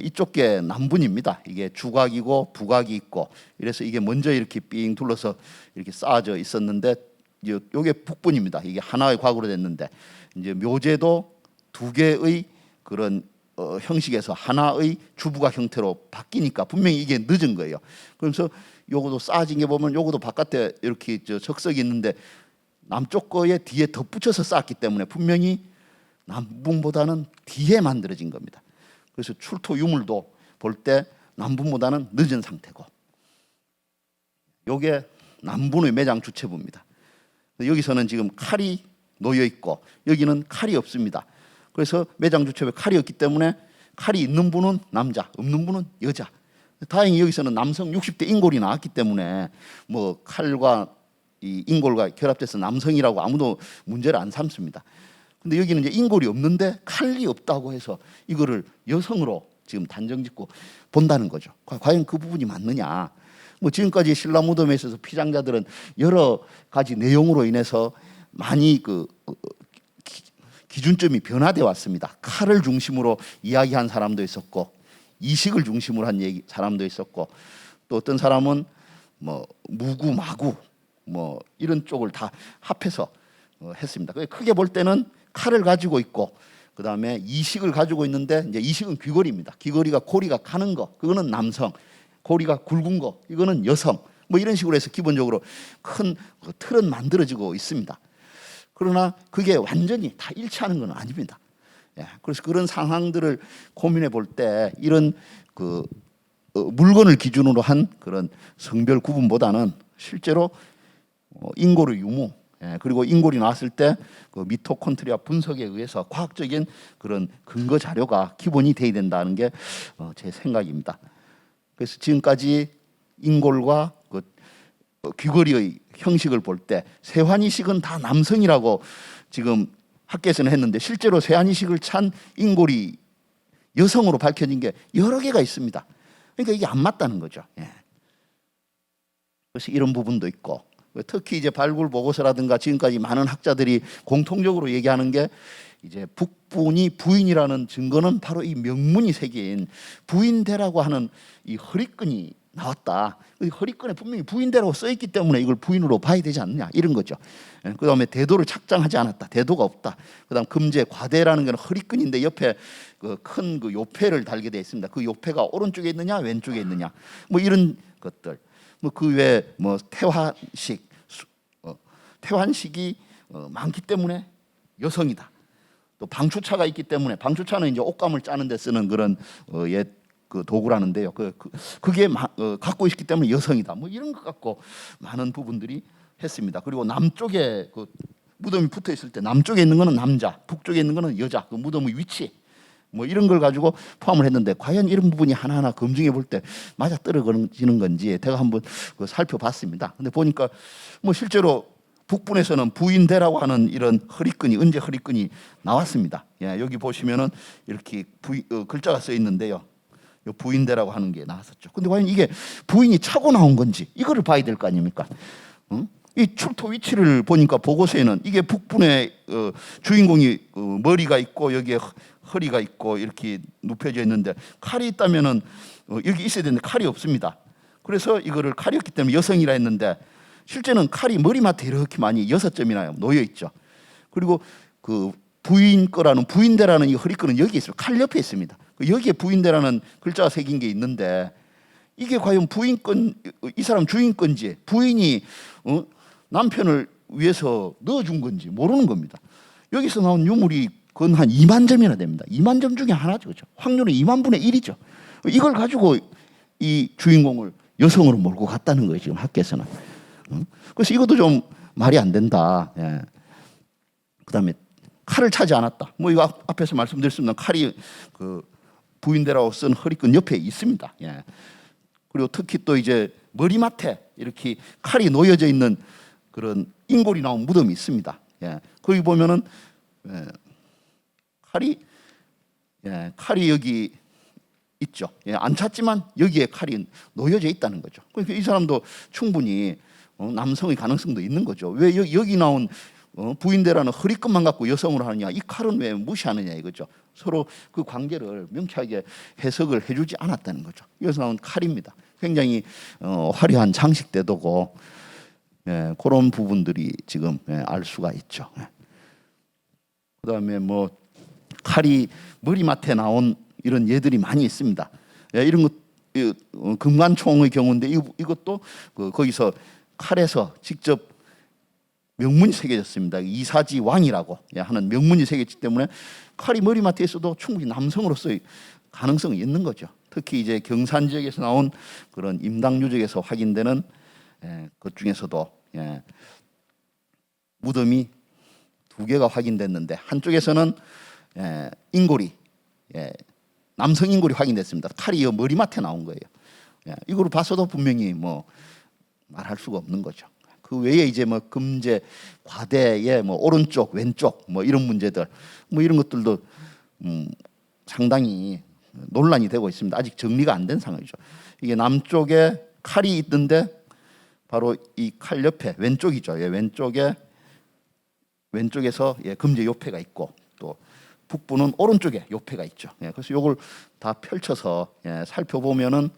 이쪽 게 남분입니다. 이게 주각이고 부각이 있고 이래서 이게 먼저 이렇게 삥 둘러서 이렇게 쌓아져 있었는데 이게 북분입니다. 이게 하나의 곽으로 됐는데 이제 묘제도 두 개의 그런 형식에서 하나의 주부각 형태로 바뀌니까 분명히 이게 늦은 거예요. 그래서 요것도 쌓아진 게 보면 요것도 바깥에 이렇게 적석이 있는데 남쪽 거에 뒤에 덧붙여서 쌓았기 때문에 분명히 남분보다는 뒤에 만들어진 겁니다. 그래서 출토 유물도 볼 때 남분보다는 늦은 상태고 요게 남분의 매장 주체부입니다. 여기서는 지금 칼이 놓여 있고 여기는 칼이 없습니다. 그래서 매장 주체부에 칼이 없기 때문에 칼이 있는 분은 남자, 없는 분은 여자. 다행히 여기서는 남성 60대 인골이 나왔기 때문에 뭐 칼과 이 인골과 결합돼서 남성이라고 아무도 문제를 안 삼습니다. 근데 여기는 이제 인골이 없는데 칼이 없다고 해서 이거를 여성으로 지금 단정짓고 본다는 거죠. 과연 그 부분이 맞느냐? 뭐 지금까지 신라 무덤에 있어서 피장자들은 여러 가지 내용으로 인해서 많이 기준점이 변화돼 왔습니다. 칼을 중심으로 이야기한 사람도 있었고 이식을 중심으로 한 사람도 있었고 또 어떤 사람은 뭐 무구 마구 뭐 이런 쪽을 다 합해서 했습니다. 크게 볼 때는 칼을 가지고 있고 그 다음에 이식을 가지고 있는데 이제 이식은 귀걸이입니다. 귀걸이가 고리가 가는 거 그거는 남성, 고리가 굵은 거 이거는 여성. 뭐 이런 식으로 해서 기본적으로 큰 틀은 만들어지고 있습니다. 그러나 그게 완전히 다 일치하는 건 아닙니다. 그래서 그런 상황들을 고민해 볼 때 이런 물건을 기준으로 한 그런 성별 구분보다는 실제로 인골의 유무 그리고 인골이 나왔을 때 그 미토콘트리아 분석에 의해서 과학적인 그런 근거 자료가 기본이 돼야 된다는 게 제 생각입니다. 그래서 지금까지 인골과 귀걸이의 형식을 볼 때 세환이식은 다 남성이라고 지금 학계에서는 했는데 실제로 세환이식을 찬 인골이 여성으로 밝혀진 게 여러 개가 있습니다. 그러니까 이게 안 맞다는 거죠. 그래서 이런 부분도 있고 특히 이제 발굴 보고서라든가 지금까지 많은 학자들이 공통적으로 얘기하는 게 이제 북분이 부인이라는 증거는 바로 이 명문이 새긴 부인대라고 하는 이 허리끈이 나왔다. 허리끈에 분명히 부인대라고 써 있기 때문에 이걸 부인으로 봐야 되지 않느냐 이런 거죠. 그다음에 대도를 착장하지 않았다. 대도가 없다. 그다음 금제 과대라는 건 허리끈인데 옆에 큰 요패를 달게 되어 있습니다. 그 요패가 오른쪽에 있느냐 왼쪽에 있느냐 뭐 이런 것들. 뭐 그 외에 뭐 태환식이 많기 때문에 여성이다. 또 방추차가 있기 때문에 방추차는 이제 옷감을 짜는 데 쓰는 그런 옛 도구라는데요. 그게 갖고 있기 때문에 여성이다. 뭐 이런 것 갖고 많은 부분들이 했습니다. 그리고 남쪽에 무덤이 붙어 있을 때 남쪽에 있는 거는 남자, 북쪽에 있는 거는 여자. 그 무덤의 위치 뭐 이런 걸 가지고 포함을 했는데 과연 이런 부분이 하나하나 검증해 볼 때 맞아 떨어지는 건지 제가 한번 살펴봤습니다. 근데 보니까 뭐 실제로 북분에서는 부인대라고 하는 이런 허리끈이 은제 허리끈이 나왔습니다. 여기 보시면은 이렇게 글자가 써 있는데요. 부인대라고 하는 게 나왔었죠. 근데 과연 이게 부인이 차고 나온 건지 이거를 봐야 될 거 아닙니까? 이 출토 위치를 보니까 보고서에는 이게 북분의 주인공이 머리가 있고 여기에 허리가 있고 이렇게 눕혀져 있는데 칼이 있다면은 여기 있어야 되는데 칼이 없습니다. 그래서 이거를 칼이 없기 때문에 여성이라 했는데 실제는 칼이 머리맡에 이렇게 많이 6점이나 놓여 있죠. 그리고 부인 거라는 부인대라는 이 허리끈은 여기 있어요. 칼 옆에 있습니다. 여기에 부인대라는 글자가 새긴 게 있는데 이게 과연 부인건 이 사람 주인 건지 부인이 남편을 위해서 넣어준 건지 모르는 겁니다. 여기서 나온 유물이 그건 한 2만 점이나 됩니다. 2만 점 중에 하나죠. 그렇죠? 확률은 2만 분의 1이죠. 이걸 가지고 이 주인공을 여성으로 몰고 갔다는 거예요. 지금 학계에서는. 그래서 이것도 좀 말이 안 된다. 예. 그다음에 칼을 차지 않았다. 뭐 이거 앞에서 말씀드렸습니다. 칼이 그 부인대라고 쓴 허리끈 옆에 있습니다. 예. 그리고 특히 또 이제 머리맡에 이렇게 칼이 놓여져 있는 그런 인골이 나온 무덤이 있습니다. 예. 거기 보면은 칼이 여기 있죠. 예. 안 찼지만 여기에 칼이 놓여져 있다는 거죠. 그러니까 이 사람도 충분히 남성의 가능성도 있는 거죠. 왜 여기 나온 부인대라는 허리끈만 갖고 여성으로 하느냐, 이 칼은 왜 무시하느냐 이거죠. 서로 그 관계를 명쾌하게 해석을 해주지 않았다는 거죠. 여기서 나온 칼입니다. 굉장히 화려한 장식대도고 그런 부분들이 지금 알 수가 있죠. 그다음에 뭐 칼이 머리맡에 나온 이런 예들이 많이 있습니다. 이런 것 금관총의 경우인데 이것도 거기서 칼에서 직접 명문이 새겨졌습니다. 이사지 왕이라고 하는 명문이 새겼기 때문에 칼이 머리맡에 있어도 충분히 남성으로서의 가능성이 있는 거죠. 특히 이제 경산 지역에서 나온 그런 임당 유적에서 확인되는 것 중에서도 무덤이 2개가 확인됐는데 한쪽에서는 인골이 남성 인골이 확인됐습니다. 칼이 머리맡에 나온 거예요. 이걸 봐서도 분명히 뭐 말할 수가 없는 거죠. 그 외에 이제 뭐 금제 과대의 뭐 오른쪽 왼쪽 뭐 이런 문제들 뭐 이런 것들도 상당히 논란이 되고 있습니다. 아직 정리가 안 된 상황이죠. 이게 남쪽에 칼이 있는데 바로 이 칼 옆에 왼쪽이죠. 왼쪽에서 금제 요패가 있고 또 북부는 오른쪽에 요패가 있죠. 그래서 이걸 다 펼쳐서 살펴보면은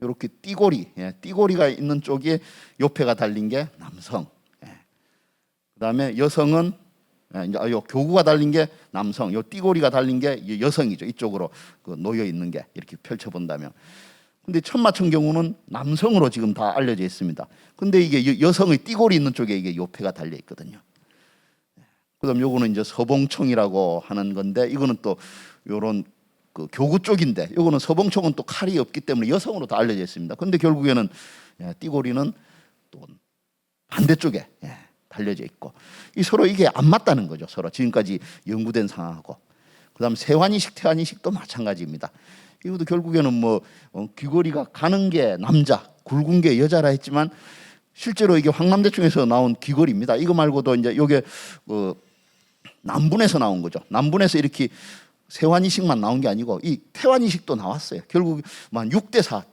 이렇게 띠고리가 있는 쪽에 요패가 달린 게 남성. 그다음에 여성은 이제 요 교구가 달린 게 남성, 요 띠고리가 달린 게 여성이죠. 이쪽으로 놓여 있는 게 이렇게 펼쳐 본다면. 근데 천마천 경우는 남성으로 지금 다 알려져 있습니다. 근데 이게 여성의 띠고리 있는 쪽에 이게 요패가 달려 있거든요. 그다음 요거는 이제 서봉청이라고 하는 건데 이거는 또 요런 그 교구 쪽인데 요거는 서봉청은 또 칼이 없기 때문에 여성으로 다 알려져 있습니다. 근데 결국에는 띠고리는 또 반대쪽에 달려져 있고 이 서로 이게 안 맞다는 거죠. 서로 지금까지 연구된 상황하고. 그다음 세환이식, 태환이식도 마찬가지입니다. 이것도 결국에는 뭐 귀걸이가 가는 게 남자, 굵은 게 여자라 했지만 실제로 이게 황남대청에서 나온 귀걸이입니다. 이거 말고도 이제 요게 남분에서 나온 거죠. 남분에서 이렇게 세환이식만 나온 게 아니고 이 태환이식도 나왔어요. 결국 한 6대 4.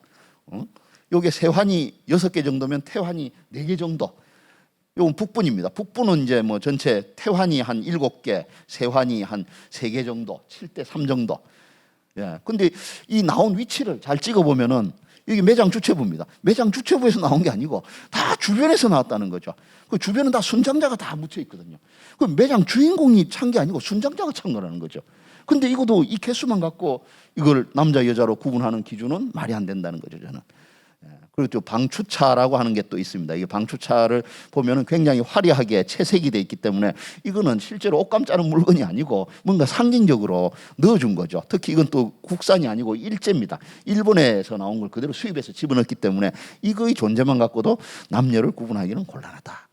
요게 세환이 6개 정도면 태환이 4개 정도. 요건 북분입니다. 북분은 이제 뭐 전체 태환이 한 7개, 세환이 한 3개 정도, 7대 3 정도. 근데 이 나온 위치를 잘 찍어 보면은 여기 매장 주최부입니다. 매장 주최부에서 나온 게 아니고 다 주변에서 나왔다는 거죠. 그 주변은 다 순장자가 다 묻혀 있거든요. 그 매장 주인공이 찬 게 아니고 순장자가 찬 거라는 거죠. 근데 이것도 이 개수만 갖고 이걸 남자 여자로 구분하는 기준은 말이 안 된다는 거죠. 저는. 그리고 또 방추차라고 하는 게 또 있습니다. 이게 방추차를 보면은 굉장히 화려하게 채색이 돼 있기 때문에 이거는 실제로 옷감 자른 물건이 아니고 뭔가 상징적으로 넣어준 거죠. 특히 이건 또 국산이 아니고 일제입니다. 일본에서 나온 걸 그대로 수입해서 집어넣기 때문에 이거의 존재만 갖고도 남녀를 구분하기는 곤란하다.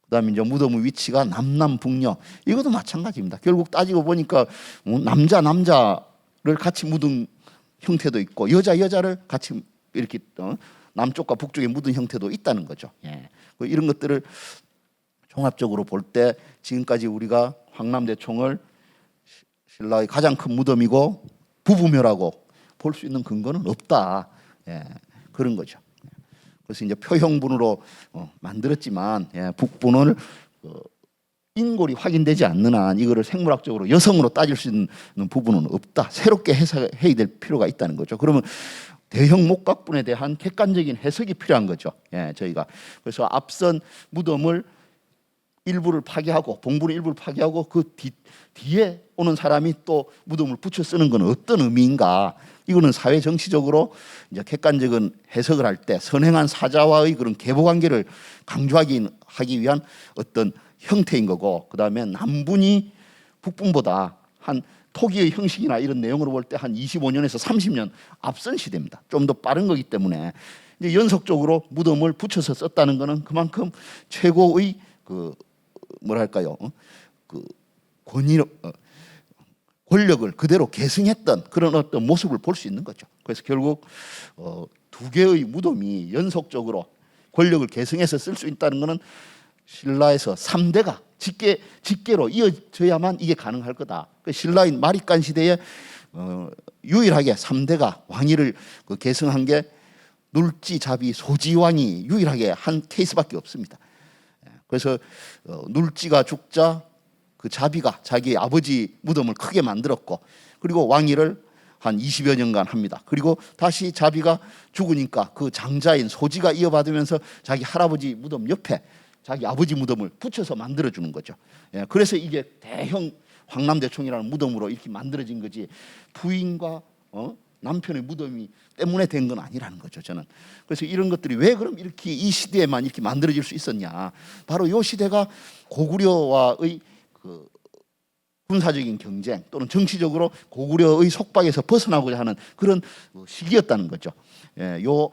그다음에 이제 무덤의 위치가 남남북녀 이것도 마찬가지입니다. 결국 따지고 보니까 남자를 같이 묻은 형태도 있고 여자를 같이 이렇게 남쪽과 북쪽에 묻은 형태도 있다는 거죠. 이런 것들을 종합적으로 볼 때 지금까지 우리가 황남대총을 신라의 가장 큰 무덤이고 부부묘라고 볼 수 있는 근거는 없다. 그런 거죠. 그래서 이제 표형분으로 만들었지만 북분을 인골이 확인되지 않는 한 이거를 생물학적으로 여성으로 따질 수 있는 부분은 없다. 새롭게 해석해야 될 필요가 있다는 거죠. 그러면 대형 목각분에 대한 객관적인 해석이 필요한 거죠. 저희가 그래서 앞선 무덤을 일부를 파괴하고 봉분의 일부를 파괴하고 그 뒤에 오는 사람이 또 무덤을 붙여 쓰는 건 어떤 의미인가? 이거는 사회 정치적으로 이제 객관적인 해석을 할 때 선행한 사자와의 그런 계보관계를 강조하기 위한 어떤 형태인 거고, 그 다음에 남분이 북분보다 한 토기의 형식이나 이런 내용으로 볼 때 한 25년에서 30년 앞선 시대입니다. 좀 더 빠른 거기 때문에 이제 연속적으로 무덤을 붙여서 썼다는 것은 그만큼 최고의 그 뭐랄까요, 그 권력을 그대로 계승했던 그런 어떤 모습을 볼 수 있는 거죠. 그래서 결국 두 개의 무덤이 연속적으로 권력을 계승해서 쓸 수 있다는 것은 신라에서 3대가 직계로 이어져야만 이게 가능할 거다. 신라인 마립간 시대에 유일하게 3대가 왕위를 계승한 게 눌지, 자비, 소지 왕이 유일하게 한 케이스밖에 없습니다. 그래서 눌지가 죽자 그 자비가 자기 아버지 무덤을 크게 만들었고, 그리고 왕위를 한 20여 년간 합니다. 그리고 다시 자비가 죽으니까 그 장자인 소지가 이어받으면서 자기 할아버지 무덤 옆에 자기 아버지 무덤을 붙여서 만들어주는 거죠. 그래서 이게 대형 황남대총이라는 무덤으로 이렇게 만들어진 거지, 부인과 남편의 무덤이 때문에 된 건 아니라는 거죠, 저는. 그래서 이런 것들이 왜 그럼 이렇게 이 시대에만 이렇게 만들어질 수 있었냐? 바로 이 시대가 고구려와의 그 군사적인 경쟁 또는 정치적으로 고구려의 속박에서 벗어나고자 하는 그런 시기였다는 거죠. 요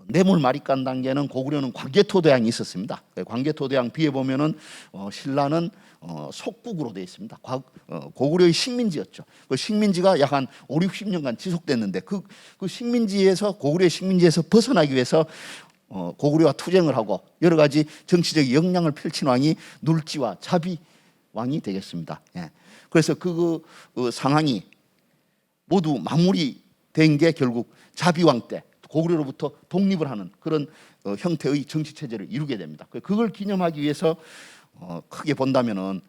뇌물 마립간 단계는 고구려는 광개토대왕이 있었습니다. 광개토대왕 비에 보면은 신라는 속국으로 되어 있습니다. 고구려의 식민지였죠. 그 식민지가 약 한 5, 60년간 지속됐는데 그 식민지에서, 고구려의 식민지에서 벗어나기 위해서 고구려와 투쟁을 하고 여러 가지 정치적 역량을 펼친 왕이 눌지와 자비 왕이 되겠습니다. 그래서 그 상황이 모두 마무리된 게 결국 자비왕 때 고구려로부터 독립을 하는 그런 형태의 정치 체제를 이루게 됩니다. 그걸 기념하기 위해서 크게 본다면은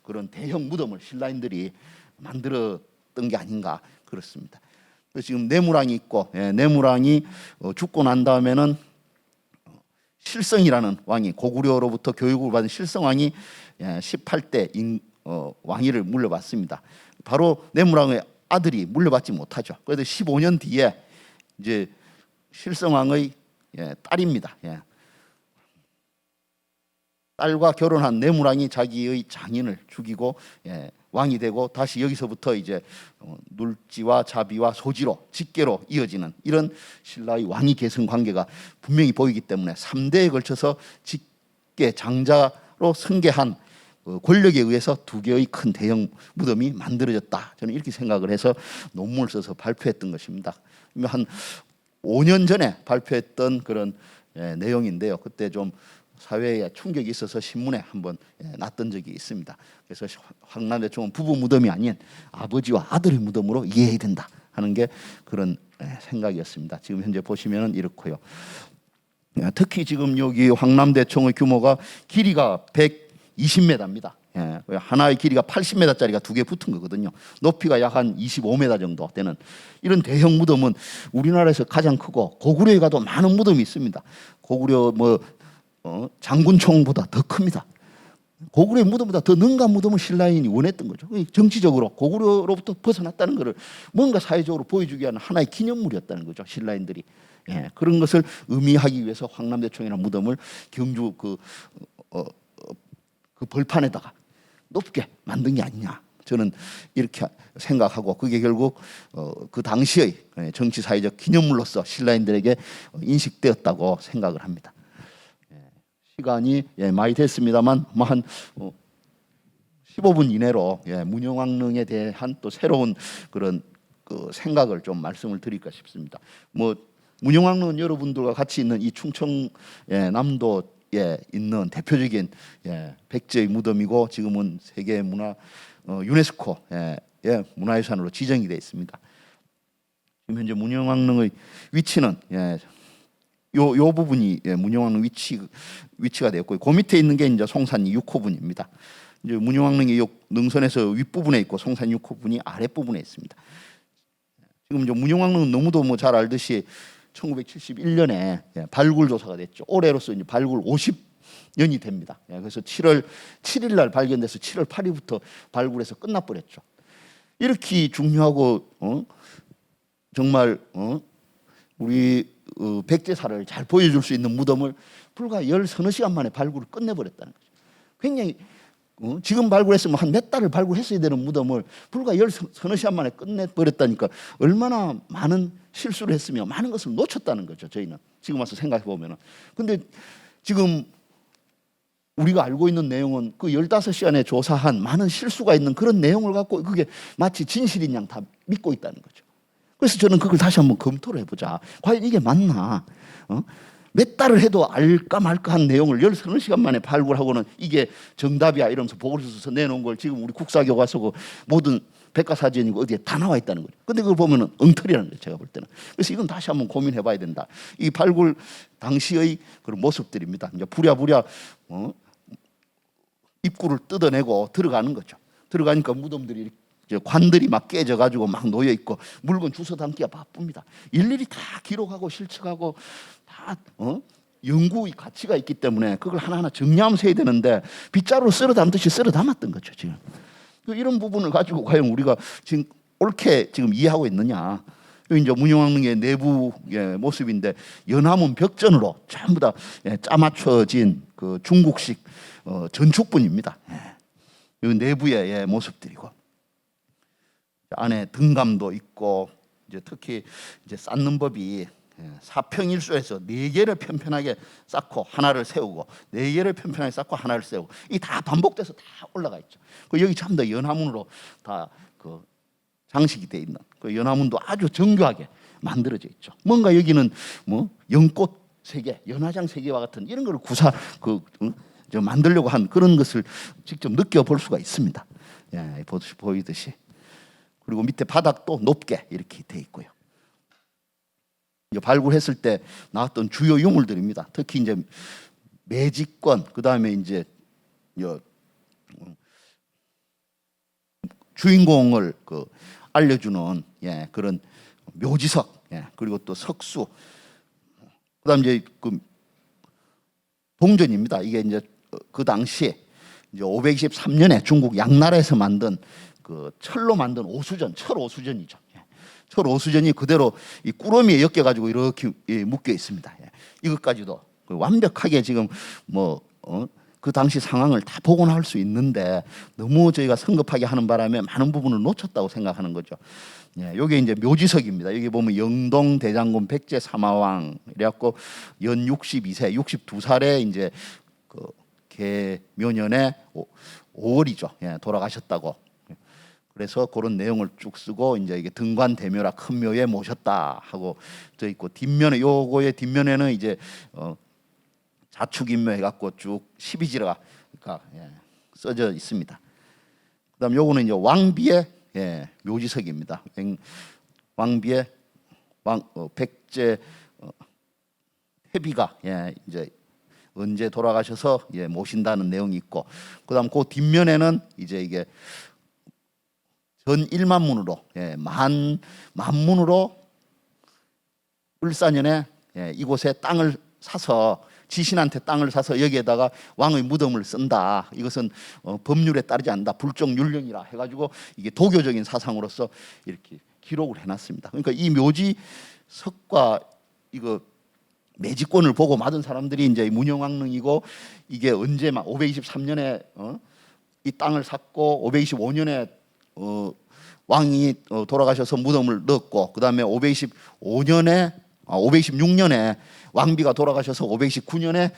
그런 대형 무덤을 신라인들이 만들었던 게 아닌가 그렇습니다. 그래서 지금 내무랑이 있고, 내무랑이 죽고 난 다음에는 실성이라는 왕이, 고구려로부터 교육을 받은 실성왕이 18대 왕위를 물려받습니다. 바로 내무랑의 아들이 물려받지 못하죠. 그래도 15년 뒤에 이제 실성왕의 딸입니다. 딸과 결혼한 내무랑이 자기의 장인을 죽이고 왕이 되고, 다시 여기서부터 이제 눌지와 자비와 소지로 직계로 이어지는 이런 신라의 왕위 계승 관계가 분명히 보이기 때문에 3대에 걸쳐서 직계 장자로 승계한 권력에 의해서 두 개의 큰 대형 무덤이 만들어졌다. 저는 이렇게 생각을 해서 논문을 써서 발표했던 것입니다. 한 5년 전에 발표했던 그런 내용인데요. 그때 좀 사회에 충격이 있어서 신문에 한번 났던 적이 있습니다. 그래서 황남대총은 부부 무덤이 아닌 아버지와 아들의 무덤으로 이해해야 된다 하는 게 그런 생각이었습니다. 지금 현재 보시면 이렇고요. 특히 지금 여기 황남대총의 규모가 길이가 120m입니다. 하나의 길이가 80m짜리가 두 개 붙은 거거든요. 높이가 약 한 25m 정도 되는 이런 대형 무덤은 우리나라에서 가장 크고, 고구려에 가도 많은 무덤이 있습니다. 고구려 장군총보다 더 큽니다. 고구려의 무덤보다 더 능가한 무덤을 신라인이 원했던 거죠. 정치적으로 고구려로부터 벗어났다는 것을 뭔가 사회적으로 보여주기 위한 하나의 기념물이었다는 거죠, 신라인들이. 그런 것을 의미하기 위해서 황남대총이라는 무덤을 경주 그 벌판에다가 높게 만든 게 아니냐, 저는 이렇게 생각하고, 그게 결국 그 당시의 정치 사회적 기념물로서 신라인들에게 인식되었다고 생각을 합니다. 시간이 많이 됐습니다만 한 15분 이내로 문영왕릉에 대한 또 새로운 그런 그 생각을 좀 말씀을 드릴까 싶습니다. 문영왕릉은 여러분들과 같이 있는 이 충청남도에 있는 대표적인 백제의 무덤이고, 지금은 세계 문화 유네스코 문화유산으로 지정이 되어 있습니다. 지금 현재 문영왕릉의 위치는 요 부분이 문영왕릉 위치가 되었고, 그 밑에 있는 게 이제 송산리 6호분입니다. 이제 문영왕릉이 요 능선에서 윗부분에 있고 송산 6호분이 아랫부분에 있습니다. 지금 이제 문영왕릉은 너무도 잘 알듯이 1971년에 발굴 조사가 됐죠. 올해로서 이제 발굴 년이 됩니다. 예, 그래서 7월 7일 날 발견돼서 7월 8일부터 발굴해서 끝나버렸죠. 이렇게 중요하고 정말 우리 백제사를 잘 보여줄 수 있는 무덤을 불과 10서너 시간 만에 발굴을 끝내버렸다는 거죠. 굉장히 지금 발굴했으면 한 몇 달을 발굴했어야 되는 무덤을 불과 10서너 시간 만에 끝내버렸다니까 얼마나 많은 실수를 했으며 많은 것을 놓쳤다는 거죠. 저희는 지금 와서 생각해 보면은. 근데 지금 우리가 알고 있는 내용은 그 15시간에 조사한 많은 실수가 있는 그런 내용을 갖고 그게 마치 진실인 양 다 믿고 있다는 거죠. 그래서 저는 그걸 다시 한번 검토를 해보자. 과연 이게 맞나? 몇 달을 해도 알까 말까 한 내용을 10서너 시간 만에 발굴하고는 이게 정답이야 이러면서 보고서 써서 내놓은 걸 지금 우리 국사교과서 그 모든 백과사전이고 어디에 다 나와 있다는 거죠. 근데 그걸 보면은 엉터리라는 거예요. 제가 볼 때는. 그래서 이건 다시 한번 고민해 봐야 된다. 이 발굴 당시의 그런 모습들입니다. 이제 부랴부랴 입구를 뜯어내고 들어가는 거죠. 들어가니까 무덤들이 관들이 막 깨져가지고 막 놓여 있고 물건 주워 담기가 바쁩니다. 일일이 다 기록하고 실측하고 다 연구의 가치가 있기 때문에 그걸 하나하나 정리하면서 해야 되는데 빗자루로 쓸어 담듯이 쓸어 담았던 거죠. 지금 이런 부분을 가지고 과연 우리가 지금 옳게 지금 이해하고 있느냐? 이제 문영왕릉의 내부의 모습인데 연화문 벽전으로 전부 다 짜맞춰진 그 중국식 전축분입니다. 이 내부의 모습들이고 안에 등감도 있고 이제 특히 이제 쌓는 법이 사평일수에서 4개를 편편하게 쌓고 하나를 세우고 4개를 편편하게 쌓고 하나를 세우고 이 다 반복돼서 다 올라가 있죠. 그 여기 전부 다 연화문으로 다 그 장식이 돼 있는 그 연화문도 아주 정교하게 만들어져 있죠. 뭔가 여기는 뭐 연꽃 세계, 연화장 세계와 같은 이런 걸 만들려고 한 그런 것을 직접 느껴볼 수가 있습니다. 예, 보이듯이. 그리고 밑에 바닥도 높게 이렇게 돼 있고요. 이제 발굴했을 때 나왔던 주요 유물들입니다. 특히 이제 매직권, 그 다음에 이제 주인공을 알려주는 그런 묘지석, 그리고 또 석수, 그다음 이제 동전입니다. 이게 이제 그 당시에 이제 523년에 중국 양나라에서 만든 그 철로 만든 오수전, 철 오수전이죠. 철 오수전이 그대로 이 꾸러미에 엮여 가지고 이렇게 묶여 있습니다. 이것까지도 완벽하게 지금 그 당시 상황을 다 복원할 수 있는데 너무 저희가 성급하게 하는 바람에 많은 부분을 놓쳤다고 생각하는 거죠. 이게 이제 묘지석입니다. 여기 보면 영동 대장군 백제 사마왕 이래갖고 연 62세, 62살에 이제 그 개묘년에 5월이죠. 돌아가셨다고. 그래서 그런 내용을 쭉 쓰고 이제 이게 등관 대묘라 큰 묘에 모셨다 하고 써 있고 뒷면에 요거의 뒷면에는 이제 자축인묘 해갖고 쭉 12지가 써져 있습니다. 그다음 요거는 이제 왕비의 묘지석입니다. 왕비의 백제 태비가 이제 언제 돌아가셔서 모신다는 내용이 있고 그다음 그 뒷면에는 이제 이게 전 1만문으로 만문으로 을사년에 이곳에 땅을 사서 지신한테 땅을 사서 여기에다가 왕의 무덤을 쓴다. 이것은 법률에 따르지 않는다. 불종율령이라 해가지고 이게 도교적인 사상으로서 이렇게 기록을 해놨습니다. 그러니까 이 묘지석과 이거 매직권을 보고 받은 사람들이 이제 문영왕릉이고 이게 언제 막 523년에 이 땅을 샀고 525년에 왕이 돌아가셔서 무덤을 넣었고 그 다음에 526년에 왕비가 돌아가셔서 529년에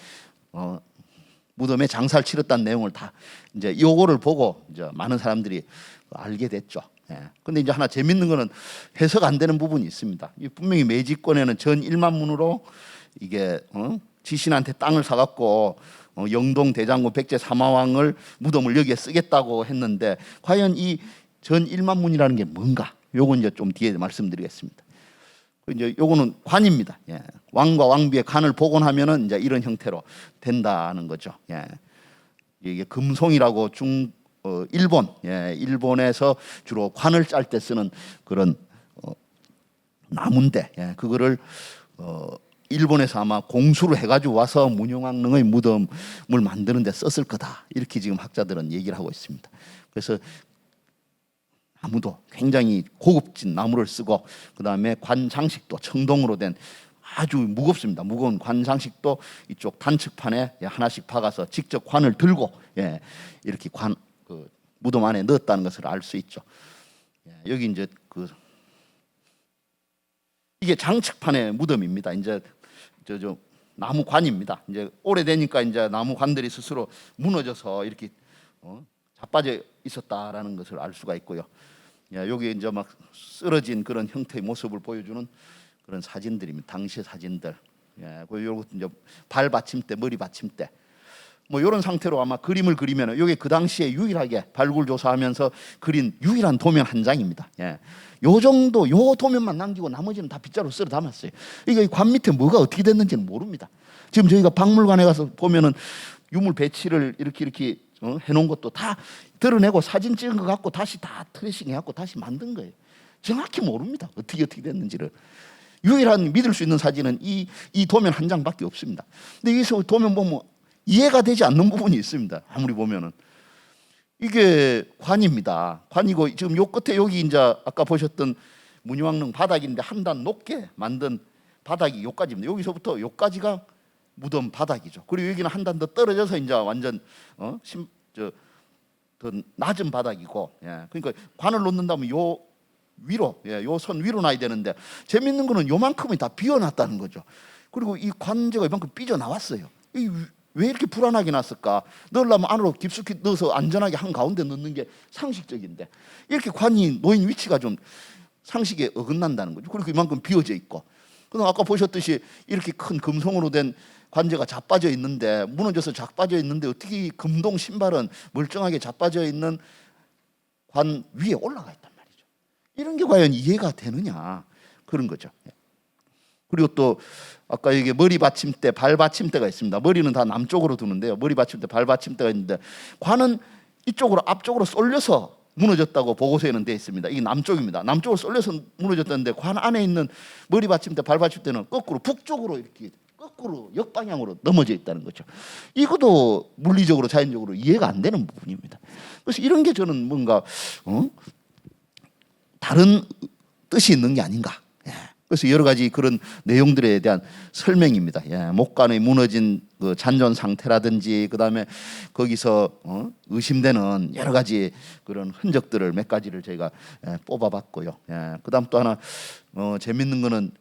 무덤에 장사를 치렀다는 내용을 다 이제 요거를 보고 이제 많은 사람들이 알게 됐죠. 근데 이제 하나 재밌는 거는 해석 안 되는 부분이 있습니다. 분명히 매직권에는 전 1만문으로 이게 지신한테 땅을 사갖고 영동 대장군 백제 사마왕을 무덤을 여기에 쓰겠다고 했는데 과연 이 전 1만문이라는 게 뭔가? 요건 이제 좀 뒤에 말씀드리겠습니다. 이제 요거는 관입니다. 왕과 왕비의 관을 복원하면은 이제 이런 형태로 된다는 거죠. 이게 금송이라고 일본에서 주로 관을 짤 때 쓰는 그런 나무인데 그거를 일본에서 아마 공수를 해가지고 와서 문영왕릉의 무덤을 만드는 데 썼을 거다, 이렇게 지금 학자들은 얘기를 하고 있습니다. 그래서 나무도 굉장히 고급진 나무를 쓰고, 그 다음에 관 장식도 청동으로 된 아주 무겁습니다. 무거운 관 장식도 이쪽 단측판에 하나씩 박아서 직접 관을 들고 이렇게 그 무덤 안에 넣었다는 것을 알 수 있죠. 여기 이제 이게 장측판의 무덤입니다. 이제 저 나무 관입니다. 이제 오래되니까 이제 나무 관들이 스스로 무너져서 이렇게 자빠져 있었다라는 것을 알 수가 있고요. 여기 이제 막 쓰러진 그런 형태의 모습을 보여주는 그런 사진들입니다. 당시의 사진들. 요것도 이제 발 받침대, 머리 받침대. 뭐 이런 상태로 아마 그림을 그리면 여기 그 당시에 유일하게 발굴 조사하면서 그린 유일한 도면 한 장입니다. 요 정도 요 도면만 남기고 나머지는 다 빗자루 쓸어 담았어요. 이게 관 밑에 뭐가 어떻게 됐는지는 모릅니다. 지금 저희가 박물관에 가서 보면은 유물 배치를 이렇게 해놓은 것도 다 드러내고 사진 찍은 거 갖고 다시 다 트레이싱 해갖고 다시 만든 거예요. 정확히 모릅니다. 어떻게 됐는지를. 유일한 믿을 수 있는 사진은 이 도면 한 장밖에 없습니다. 근데 여기서 도면 보면 이해가 되지 않는 부분이 있습니다. 아무리 보면은 이게 관입니다. 관이고 지금 요 끝에 여기 이제 아까 보셨던 문희왕릉 바닥인데 한 단 높게 만든 바닥이 요까지입니다. 여기서부터 요까지가 무덤 바닥이죠. 그리고 여기는 한 단 더 떨어져서 이제 완전 더 낮은 바닥이고, 그러니까 관을 놓는다면 요 위로, 요 선 위로 놔야 되는데 재밌는 거는 요만큼이 다 비어놨다는 거죠. 그리고 이 관제가 이만큼 삐져 나왔어요. 왜 이렇게 불안하게 놨을까? 넣으려면 안으로 깊숙이 넣어서 안전하게 한 가운데 넣는 게 상식적인데 이렇게 관이 놓인 위치가 좀 상식에 어긋난다는 거죠. 그리고 이만큼 비어져 있고, 그럼 아까 보셨듯이 이렇게 큰 금송으로 된 관제가 자빠져 있는데, 무너져서 자빠져 있는데 어떻게 금동 신발은 멀쩡하게 자빠져 있는 관 위에 올라가 있단 말이죠. 이런 게 과연 이해가 되느냐, 그런 거죠. 그리고 또 아까 이게 머리 받침대, 발 받침대가 있습니다. 머리는 다 남쪽으로 두는데요. 머리 받침대, 발 받침대가 있는데 관은 이쪽으로 앞쪽으로 쏠려서 무너졌다고 보고서에는 되어 있습니다. 이게 남쪽입니다. 남쪽으로 쏠려서 무너졌다는데 관 안에 있는 머리 받침대, 발 받침대는 거꾸로 북쪽으로 이렇게 거꾸로 역방향으로 넘어져 있다는 거죠. 이것도 물리적으로 자연적으로 이해가 안 되는 부분입니다. 그래서 이런 게 저는 뭔가 다른 뜻이 있는 게 아닌가. 그래서 여러 가지 그런 내용들에 대한 설명입니다. 목관의 무너진 그 잔존 상태라든지, 그 다음에 거기서 의심되는 여러 가지 그런 흔적들을 몇 가지를 저희가 뽑아봤고요. 그 다음 또 하나 재밌는 거는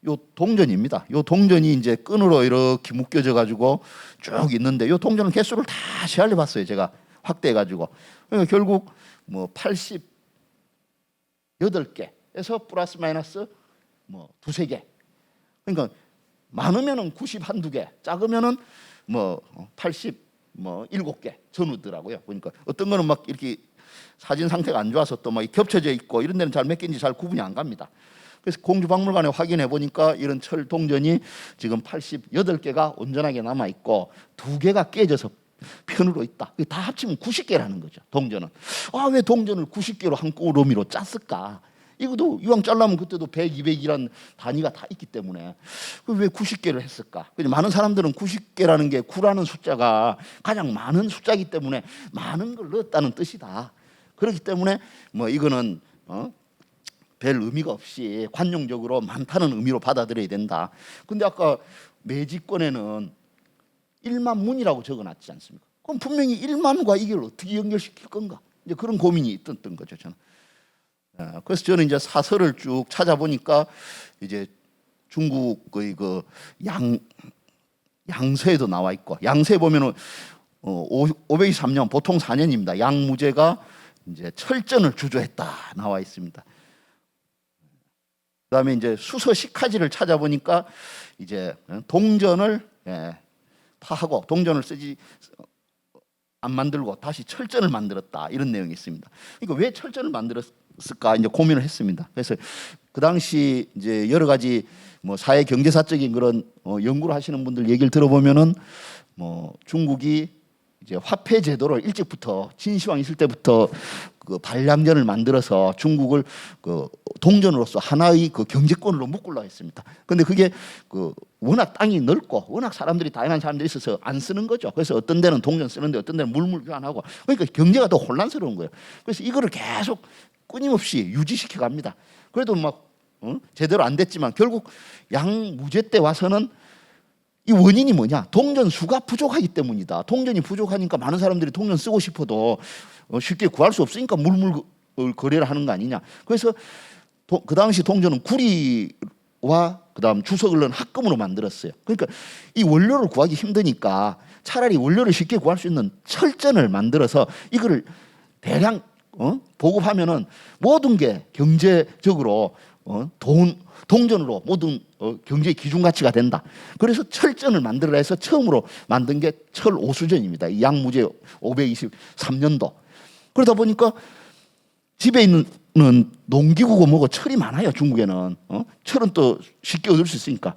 요 동전입니다. 요 동전이 이제 끈으로 이렇게 묶여져 가지고 쭉 있는데, 요 동전 개수를 다 헤아려 봤어요. 제가 확대해 가지고. 그러니까 결국 뭐 88개에서 플러스 마이너스 뭐 두세 개. 그러니까 많으면은 90 한두 개, 작으면은 뭐 80 뭐 7개 전후더라고요. 그러니까 어떤 거는 막 이렇게 사진 상태가 안 좋아서 또 막 겹쳐져 있고 이런 데는 잘 몇 개인지 잘 구분이 안 갑니다. 그래서 공주박물관에 확인해 보니까 이런 철 동전이 지금 88개가 온전하게 남아 있고 2개가 깨져서 편으로 있다. 다 합치면 90개라는 거죠. 동전은. 왜 동전을 90개로 한 꼬러미로 짰을까? 이것도 이왕 잘라면 그때도 100, 200이란 단위가 다 있기 때문에 왜 90개를 했을까? 많은 사람들은 90개라는 게 9라는 숫자가 가장 많은 숫자이기 때문에 많은 걸 넣었다는 뜻이다. 그렇기 때문에 뭐 이거는 별 의미가 없이 관용적으로 많다는 의미로 받아들여야 된다. 근데 아까 매지권에는 1만 문이라고 적어놨지 않습니까? 그럼 분명히 1만과 이걸 어떻게 연결시킬 건가? 이제 그런 고민이 있었던 거죠, 저는. 그래서 저는 이제 사설을 쭉 찾아보니까 이제 중국의 그 양서에도 나와 있고, 양서에 보면은 523년 보통 4년입니다. 양무제가 이제 철전을 주조했다 나와 있습니다. 그다음에 이제 수서 식화지를 찾아보니까 이제 동전을 파하고 동전을 쓰지 안 만들고 다시 철전을 만들었다, 이런 내용이 있습니다. 그러니까 왜 철전을 만들었을까 이제 고민을 했습니다. 그래서 그 당시 이제 여러 가지 뭐 사회 경제사적인 그런 연구를 하시는 분들 얘기를 들어보면은 뭐 중국이 이제 화폐 제도를 일찍부터 진시황 있을 때부터 그 반량전을 만들어서 중국을 그 동전으로서 하나의 그 경제권으로 묶으려고 했습니다. 근데 그게 그 워낙 땅이 넓고 워낙 사람들이 다양한 사람들이 있어서 안 쓰는 거죠. 그래서 어떤 데는 동전 쓰는데 어떤 데는 물물 교환하고, 그러니까 경제가 더 혼란스러운 거예요. 그래서 이거를 계속 끊임없이 유지시켜 갑니다. 그래도 막 제대로 안 됐지만 결국 양무제 때 와서는 이 원인이 뭐냐? 동전 수가 부족하기 때문이다. 동전이 부족하니까 많은 사람들이 동전 쓰고 싶어도 쉽게 구할 수 없으니까 물물 거래를 하는 거 아니냐. 그래서 그 당시 동전은 구리와 그다음 주석을 넣은 합금으로 만들었어요. 그러니까 이 원료를 구하기 힘드니까 차라리 원료를 쉽게 구할 수 있는 철전을 만들어서 이거를 대량 보급하면은 모든 게 경제적으로 동전으로 모든 경제 기준 가치가 된다. 그래서 철전을 만들어라 해서 처음으로 만든 게 철오수전입니다. 이 양무제 523년도. 그러다 보니까 집에 있는 농기구고 뭐고 철이 많아요. 중국에는 철은 또 쉽게 얻을 수 있으니까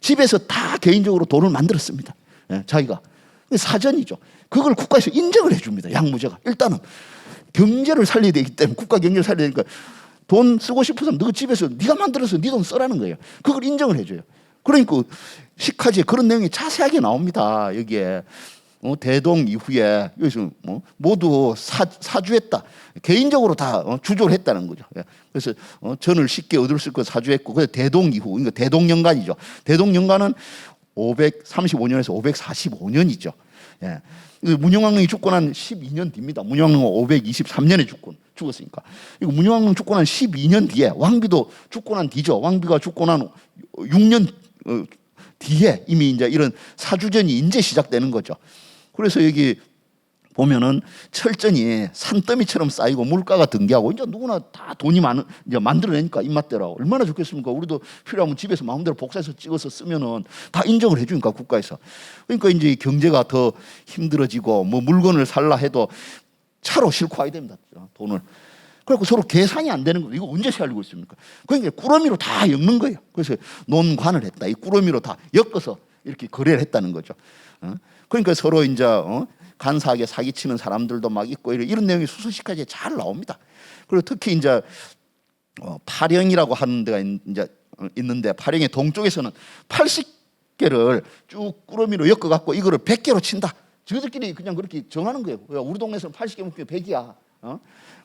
집에서 다 개인적으로 돈을 만들었습니다. 예, 자기가 사전이죠. 그걸 국가에서 인정을 해줍니다. 양무제가 일단은 경제를 살려야 되기 때문에, 국가 경제를 살려야 되니까 돈 쓰고 싶어서 너 집에서 네가 만들어서 네 돈 쓰라는 거예요. 그걸 인정을 해줘요. 그러니까 식화지에 그런 내용이 자세하게 나옵니다. 여기에 대동 이후에 여기서 모두 사주했다. 개인적으로 다 주조를 했다는 거죠. 그래서 전을 쉽게 얻을 수 있고 사주했고, 그래서 대동 이후, 그러니까 대동연간이죠. 대동연간은 535년에서 545년이죠. 예. 문영왕릉이 죽고 난 12년 뒤입니다. 문영왕릉은 523년에 죽었으니까. 이거 문영왕릉 죽고 난 12년 뒤에 왕비도 죽고 난 뒤죠. 왕비가 죽고 난 6년 뒤에 이미 이제 이런 사주전이 이제 시작되는 거죠. 그래서 여기 보면은 철전이 산더미처럼 쌓이고 물가가 등기하고, 이제 누구나 다 돈이 많은 이제 만들어내니까 입맛대로 얼마나 좋겠습니까? 우리도 필요하면 집에서 마음대로 복사해서 찍어서 쓰면은 다 인정을 해주니까 국가에서. 그러니까 이제 경제가 더 힘들어지고 뭐 물건을 살라 해도 차로 싣고 와야 됩니다. 돈을. 그래서 서로 계산이 안 되는 거예요. 이거 언제 살리고 있습니까? 그러니까 꾸러미로 다 엮는 거예요. 그래서 논관을 했다. 이 꾸러미로 다 엮어서 이렇게 거래를 했다는 거죠. 그러니까 서로 이제 간사하게 사기치는 사람들도 막 있고 이런 내용이 수서식까지 잘 나옵니다. 그리고 특히 이제 파령이라고 하는 데가 이제 있는데, 파령의 동쪽에서는 80개를 쭉 꾸러미로 엮어 갖고 이거를 100개로 친다. 저들끼리 그냥 그렇게 정하는 거예요. 우리 동네에서는 80개 묶으면 100이야.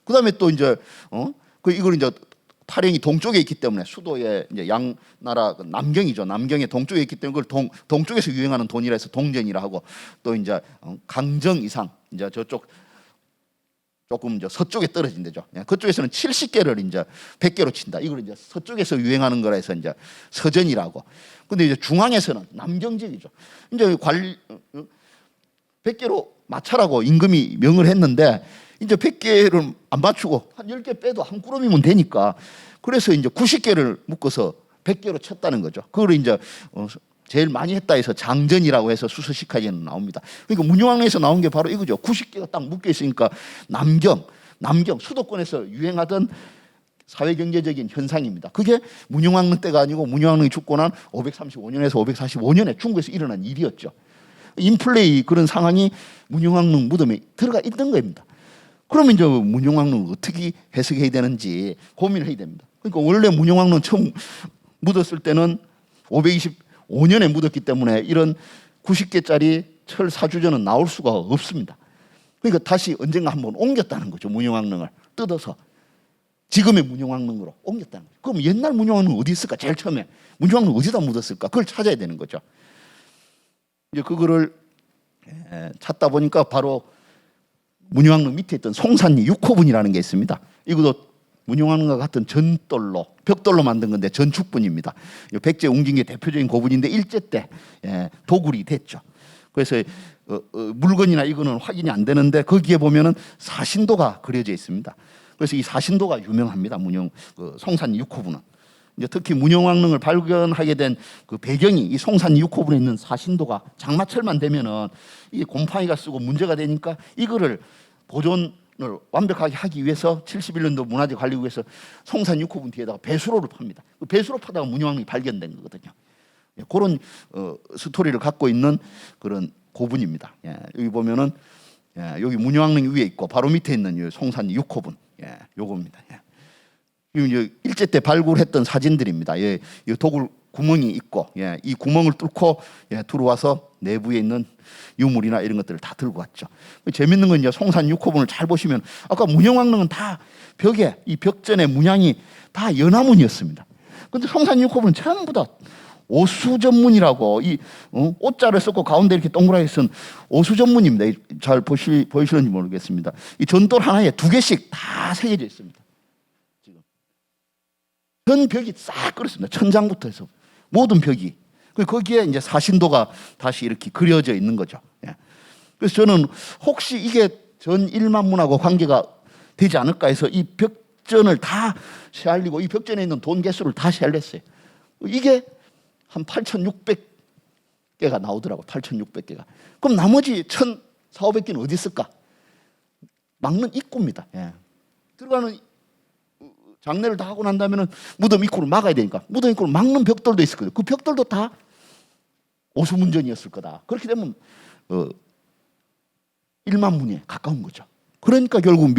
그다음에 또 이제 이걸 이제 파령이 동쪽에 있기 때문에 수도에 이제 양 나라 남경이죠. 남경의 동쪽에 있기 때문에 그걸 동쪽에서 유행하는 돈이라 해서 동전이라 하고, 또 이제 강정 이상 이제 저쪽 조금 이제 서쪽에 떨어진 데죠. 그쪽에서는 70개를 이제 100개로 친다. 이걸 이제 서쪽에서 유행하는 거라 해서 이제 서전이라고. 근데 이제 중앙에서는 남경 지역이죠. 이제 100개로 맞춰라고 임금이 명을 했는데, 이제 100개를 안 맞추고 한 10개 빼도 한 꾸러미면 되니까, 그래서 이제 90개를 묶어서 100개로 쳤다는 거죠. 그걸 이제 제일 많이 했다 해서 장전이라고 해서 수서식화에는 나옵니다. 그러니까 문영왕릉에서 나온 게 바로 이거죠. 90개가 딱 묶여 있으니까 남경 수도권에서 유행하던 사회경제적인 현상입니다. 그게 문영왕릉 때가 아니고 문영왕릉이 죽고 난 535년에서 545년에 중국에서 일어난 일이었죠. 인플레이 그런 상황이 문영왕릉 무덤에 들어가 있는 겁니다. 그러면 이제 문영왕릉을 어떻게 해석해야 되는지 고민을 해야 됩니다. 그러니까 원래 문영왕릉 처음 묻었을 때는 525년에 묻었기 때문에 이런 90개짜리 철 사주전은 나올 수가 없습니다. 그러니까 다시 언젠가 한번 옮겼다는 거죠. 문영왕릉을 뜯어서 지금의 문영왕릉으로 옮겼다는 거죠. 그럼 옛날 문영왕릉 어디 있을까? 제일 처음에 문영왕릉 어디다 묻었을까? 그걸 찾아야 되는 거죠. 이제 그거를 찾다 보니까 바로 문영왕릉 밑에 있던 송산리 6호분이라는 게 있습니다. 이것도 문영왕릉과 같은 전돌로, 벽돌로 만든 건데 전축분입니다. 백제 웅진계 대표적인 고분인데 일제 때 도굴이 됐죠. 그래서 물건이나 이거는 확인이 안 되는데 거기에 보면은 사신도가 그려져 있습니다. 그래서 이 사신도가 유명합니다. 송산리 6호분은. 이제 특히 문영왕릉을 발견하게 된 그 배경이 이 송산 6호분에 있는 사신도가 장마철만 되면은 이 곰팡이가 쓰고 문제가 되니까 이거를 보존을 완벽하게 하기 위해서 71년도 문화재관리국에서 송산 6호분 뒤에다가 배수로를 팝니다. 그 배수로 파다가 문영왕릉이 발견된 거거든요. 그런 스토리를 갖고 있는 그런 고분입니다. 여기 보면은 여기 문영왕릉 위에 있고 바로 밑에 있는 송산 6호분 요겁니다. 일제 때 발굴했던 사진들입니다. 이 도굴 구멍이 있고, 이 구멍을 뚫고 들어와서 내부에 있는 유물이나 이런 것들을 다 들고 왔죠. 재밌는 건 이제 송산 6호분을 잘 보시면 아까 문형왕릉은 다 벽에 이 벽전의 문양이 다 연화문이었습니다. 근데 송산 6호분은 전부 다 오수전문이라고 이 옷자를 썼고 가운데 이렇게 동그랗게 쓴 오수전문입니다. 잘 보이시는지 모르겠습니다. 이 전돌 하나에 2개씩 다 새겨져 있습니다. 지금 전 벽이 싹 그렇습니다. 천장부터 해서 모든 벽이. 거기에 이제 사신도가 다시 이렇게 그려져 있는 거죠. 그래서 저는 혹시 이게 전 1만문하고 관계가 되지 않을까 해서 이 벽전을 다 she알리고 이 벽전에 있는 돈 개수를 다 she알렸어요. 이게 한 8,600개가 나오더라고. 8,600개가. 그럼 나머지 1,400개는 어디 있을까? 막는 입구입니다. 들어가는 장례를 다 하고 난 다음에는 무덤 입구를 막아야 되니까 무덤 입구를 막는 벽돌도 있을 거예요. 그 벽돌도 다 오수문전이었을 거다. 그렇게 되면 1만문에 가까운 거죠. 그러니까 결국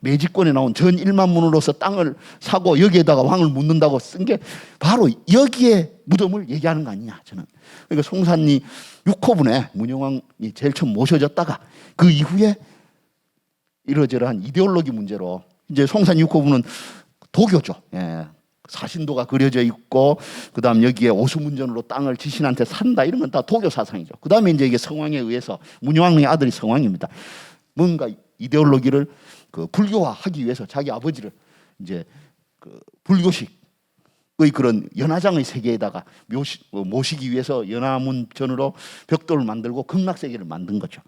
매직권에 나온 전 1만문으로서 땅을 사고 여기에다가 왕을 묻는다고 쓴 게 바로 여기에 무덤을 얘기하는 거 아니냐, 저는. 그러니까 송산리 6호분에 문영왕이 제일 처음 모셔졌다가 그 이후에 이러저러한 이데올로기 문제로 이제 송산 6호분은 도교죠. 사신도가 그려져 있고 그다음 여기에 오수문전으로 땅을 지신한테 산다 이런 건 다 도교 사상이죠. 그다음에 이제 이게 성왕에 의해서 문영왕릉의 아들이 성왕입니다. 뭔가 이데올로기를 불교화하기 위해서 자기 아버지를 이제 불교식의 그런 연화장의 세계에다가 모시기 위해서 연화문전으로 벽돌을 만들고 극락세계를 만든 거죠.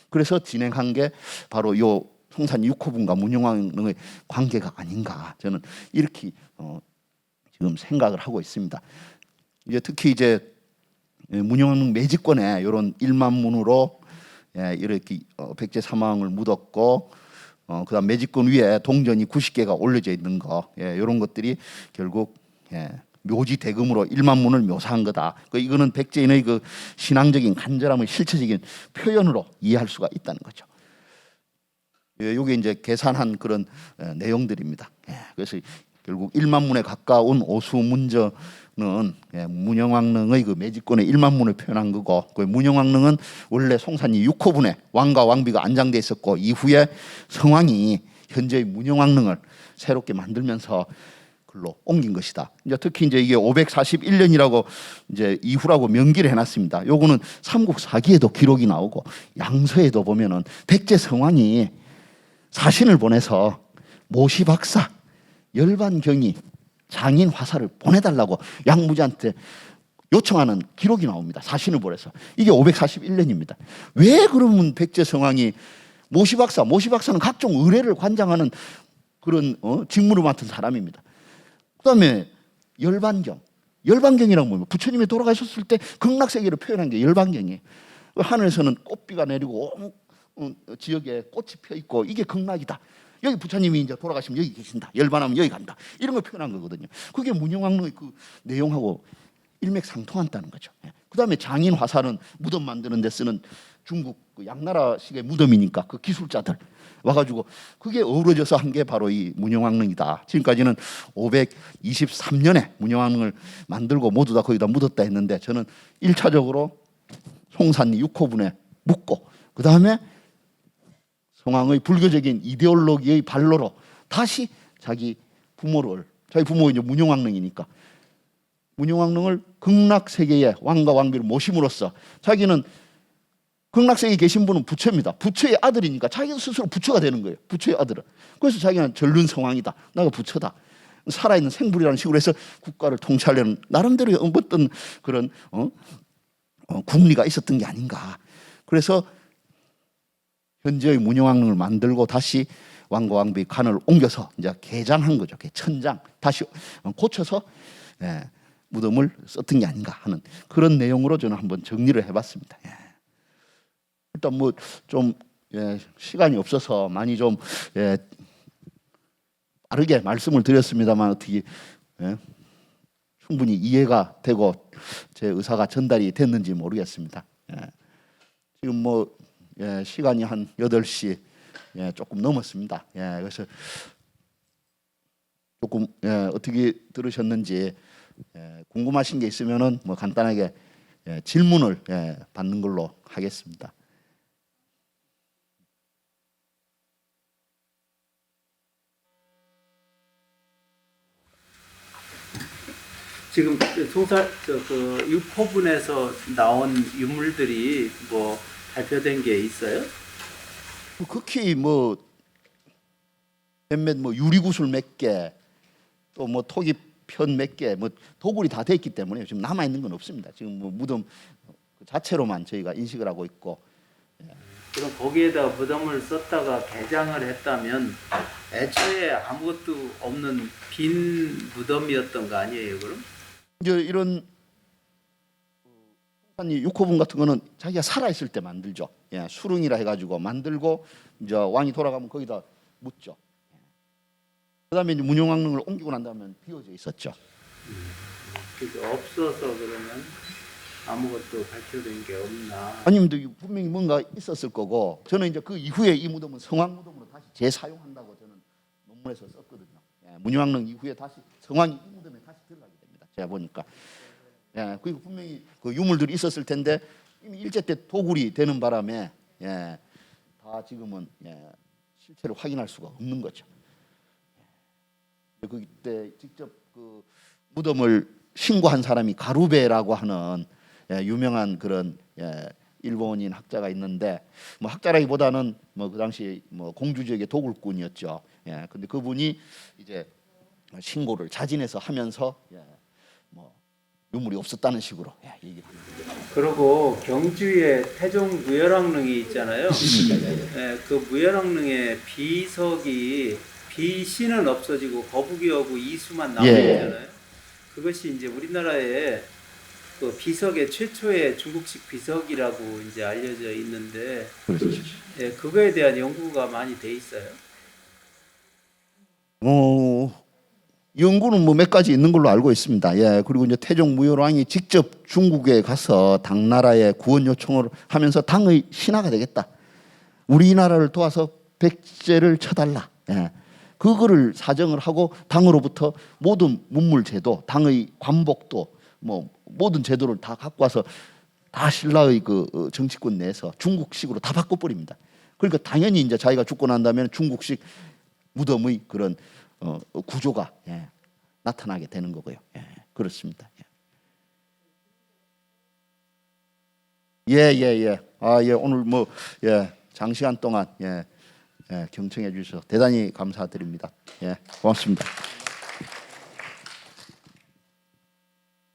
그래서 진행한 게 바로 요 송산 6호분과 문영왕릉의 관계가 아닌가, 저는 이렇게 지금 생각을 하고 있습니다. 이제 특히 이제 문영왕릉 매직권에 이런 1만문으로 이렇게 백제 사망을 묻었고 그다음 매직권 위에 동전이 90개가 올려져 있는 거, 이런 것들이 결국 묘지 대금으로 1만문을 묘사한 거다. 이거는 백제인의 그 신앙적인 간절함의 실체적인 표현으로 이해할 수가 있다는 거죠. 이게 이제 계산한 그런 내용들입니다. 그래서 결국 1만문에 가까운 오수문전은 문영왕릉의 그 매직권의 1만문을 표현한 거고, 그 문영왕릉은 원래 송산리 6호분에 왕과 왕비가 안장돼 있었고 이후에 성왕이 현재의 문영왕릉을 새롭게 만들면서 글로 옮긴 것이다. 이제 특히 이제 이게 541년이라고 이제 이후라고 명기를 해놨습니다. 요거는 삼국사기에도 기록이 나오고 양서에도 보면은 백제 성왕이 사신을 보내서 모시박사 열반경이 장인 화살을 보내달라고 양무지한테 요청하는 기록이 나옵니다. 사신을 보내서. 이게 541년입니다. 왜 그러면 백제 성왕이 모시박사는 각종 의례를 관장하는 그런 직무를 맡은 사람입니다. 그다음에 열반경이라고 뭐예요? 부처님이 돌아가셨을 때 극락세계를 표현한 게 열반경이에요. 하늘에서는 꽃비가 내리고 지역에 꽃이 펴 있고 이게 극락이다. 여기 부처님이 이제 돌아가시면 여기 계신다. 열반하면 여기 간다. 이런 걸 표현한 거거든요. 그게 문영왕릉의 그 내용하고 일맥상통한다는 거죠. 그다음에 장인 화살은 무덤 만드는 데 쓰는 중국 그 양나라식의 무덤이니까 그 기술자들 와가지고 그게 어우러져서 한 게 바로 이 문영왕릉이다. 지금까지는 523년에 문영왕릉을 만들고 모두 다 거기다 묻었다 했는데 저는 1차적으로 송산리 6호분에 묻고 그 다음에 성왕의 불교적인 이데올로기의 발로로 다시 자기 부모가 이제 문영왕릉이니까 문영왕릉을 극락세계에 왕과 왕비를 모심으로써 자기는 극락세계에 계신 분은 부처입니다. 부처의 아들이니까 자기 스스로 부처가 되는 거예요. 부처의 아들은. 그래서 자기는 전륜성왕이다. 나가 부처다. 살아있는 생불이라는 식으로 해서 국가를 통치하려는 나름대로 어떤 그런 국리가 있었던 게 아닌가. 그래서 현재의 문영왕릉을 만들고 다시 왕과 왕비의 관을 옮겨서 이제 개장한 거죠. 천장 다시 고쳐서 무덤을 썼던 게 아닌가 하는 그런 내용으로 저는 한번 정리를 해봤습니다. 일단 뭐 좀 시간이 없어서 많이 좀 빠르게 말씀을 드렸습니다만 어떻게 충분히 이해가 되고 제 의사가 전달이 됐는지 모르겠습니다. 지금 뭐 시간이 한 8시 조금 넘었습니다. 그래서 조금 어떻게 들으셨는지 궁금하신 게 있으면은 뭐 간단하게 질문을 받는 걸로 하겠습니다. 지금 그 육포분에서 나온 유물들이 뭐 발표된 게 있어요? 극히 뭐 몇몇 뭐 유리구슬 몇 개, 또 뭐 토기편 몇 개, 뭐 도굴이 다 돼 있기 때문에 지금 남아 있는 건 없습니다. 지금 뭐 무덤 그 자체로만 저희가 인식을 하고 있고. 그럼 거기에다가 무덤을 썼다가 개장을 했다면 애초에 아무것도 없는 빈 무덤이었던 거 아니에요, 그럼? 이제 이런 육호분 같은 거는 자기가 살아 있을 때 만들죠. 수릉이라 해가지고 만들고 이제 왕이 돌아가면 거기다 묻죠. 그다음에 이제 문용왕릉을 옮기고 난 다음에 비워져 있었죠. 그게 없어서 그러면 아무것도 발표된 게 없나? 아니면 분명히 뭔가 있었을 거고, 저는 이제 그 이후에 이 무덤은 성왕 무덤으로 다시 재사용한다고 저는 논문에서 썼거든요. 문용왕릉 이후에 다시 성왕이 이 무덤에 다시 들어가게 됩니다. 제가 보니까. 그리고 분명히 그 유물들이 있었을 텐데 이미 일제 때 도굴이 되는 바람에 다 지금은 실체를 확인할 수가 없는 거죠. 그때 직접 그 무덤을 신고한 사람이 가루베라고 하는 유명한 그런 일본인 학자가 있는데, 뭐 학자라기보다는 뭐 그 당시 뭐 공주 지역의 도굴꾼이었죠. 근데 그분이 이제 신고를 자진해서 하면서 뭐 유물이 없었다는 식으로 얘기를 합니다. 그리고 경주에 태종 무열왕릉이 있잖아요. 그 무열왕릉의 비석이 비신은 없어지고 거북이하고 이수만 남아 있잖아요. 그것이 이제 우리나라의 그 비석의 최초의 중국식 비석이라고 이제 알려져 있는데, 그렇죠. 그거에 대한 연구가 많이 돼 있어요. 연구는 뭐 몇 가지 있는 걸로 알고 있습니다. 그리고 이제 태종 무열왕이 직접 중국에 가서 당나라에 구원 요청을 하면서 당의 신하가 되겠다. 우리나라를 도와서 백제를 쳐달라. 그거를 사정을 하고 당으로부터 모든 문물 제도, 당의 관복도 뭐 모든 제도를 다 갖고 와서 다 신라의 그 정치권 내에서 중국식으로 다 바꿔버립니다. 그러니까 당연히 이제 자기가 죽고 난 다음에 중국식 무덤의 그런 구조가 나타나게 되는 거고요. 그렇습니다. 오늘 뭐 장시간 동안 경청해 주셔서 대단히 감사드립니다. 고맙습니다.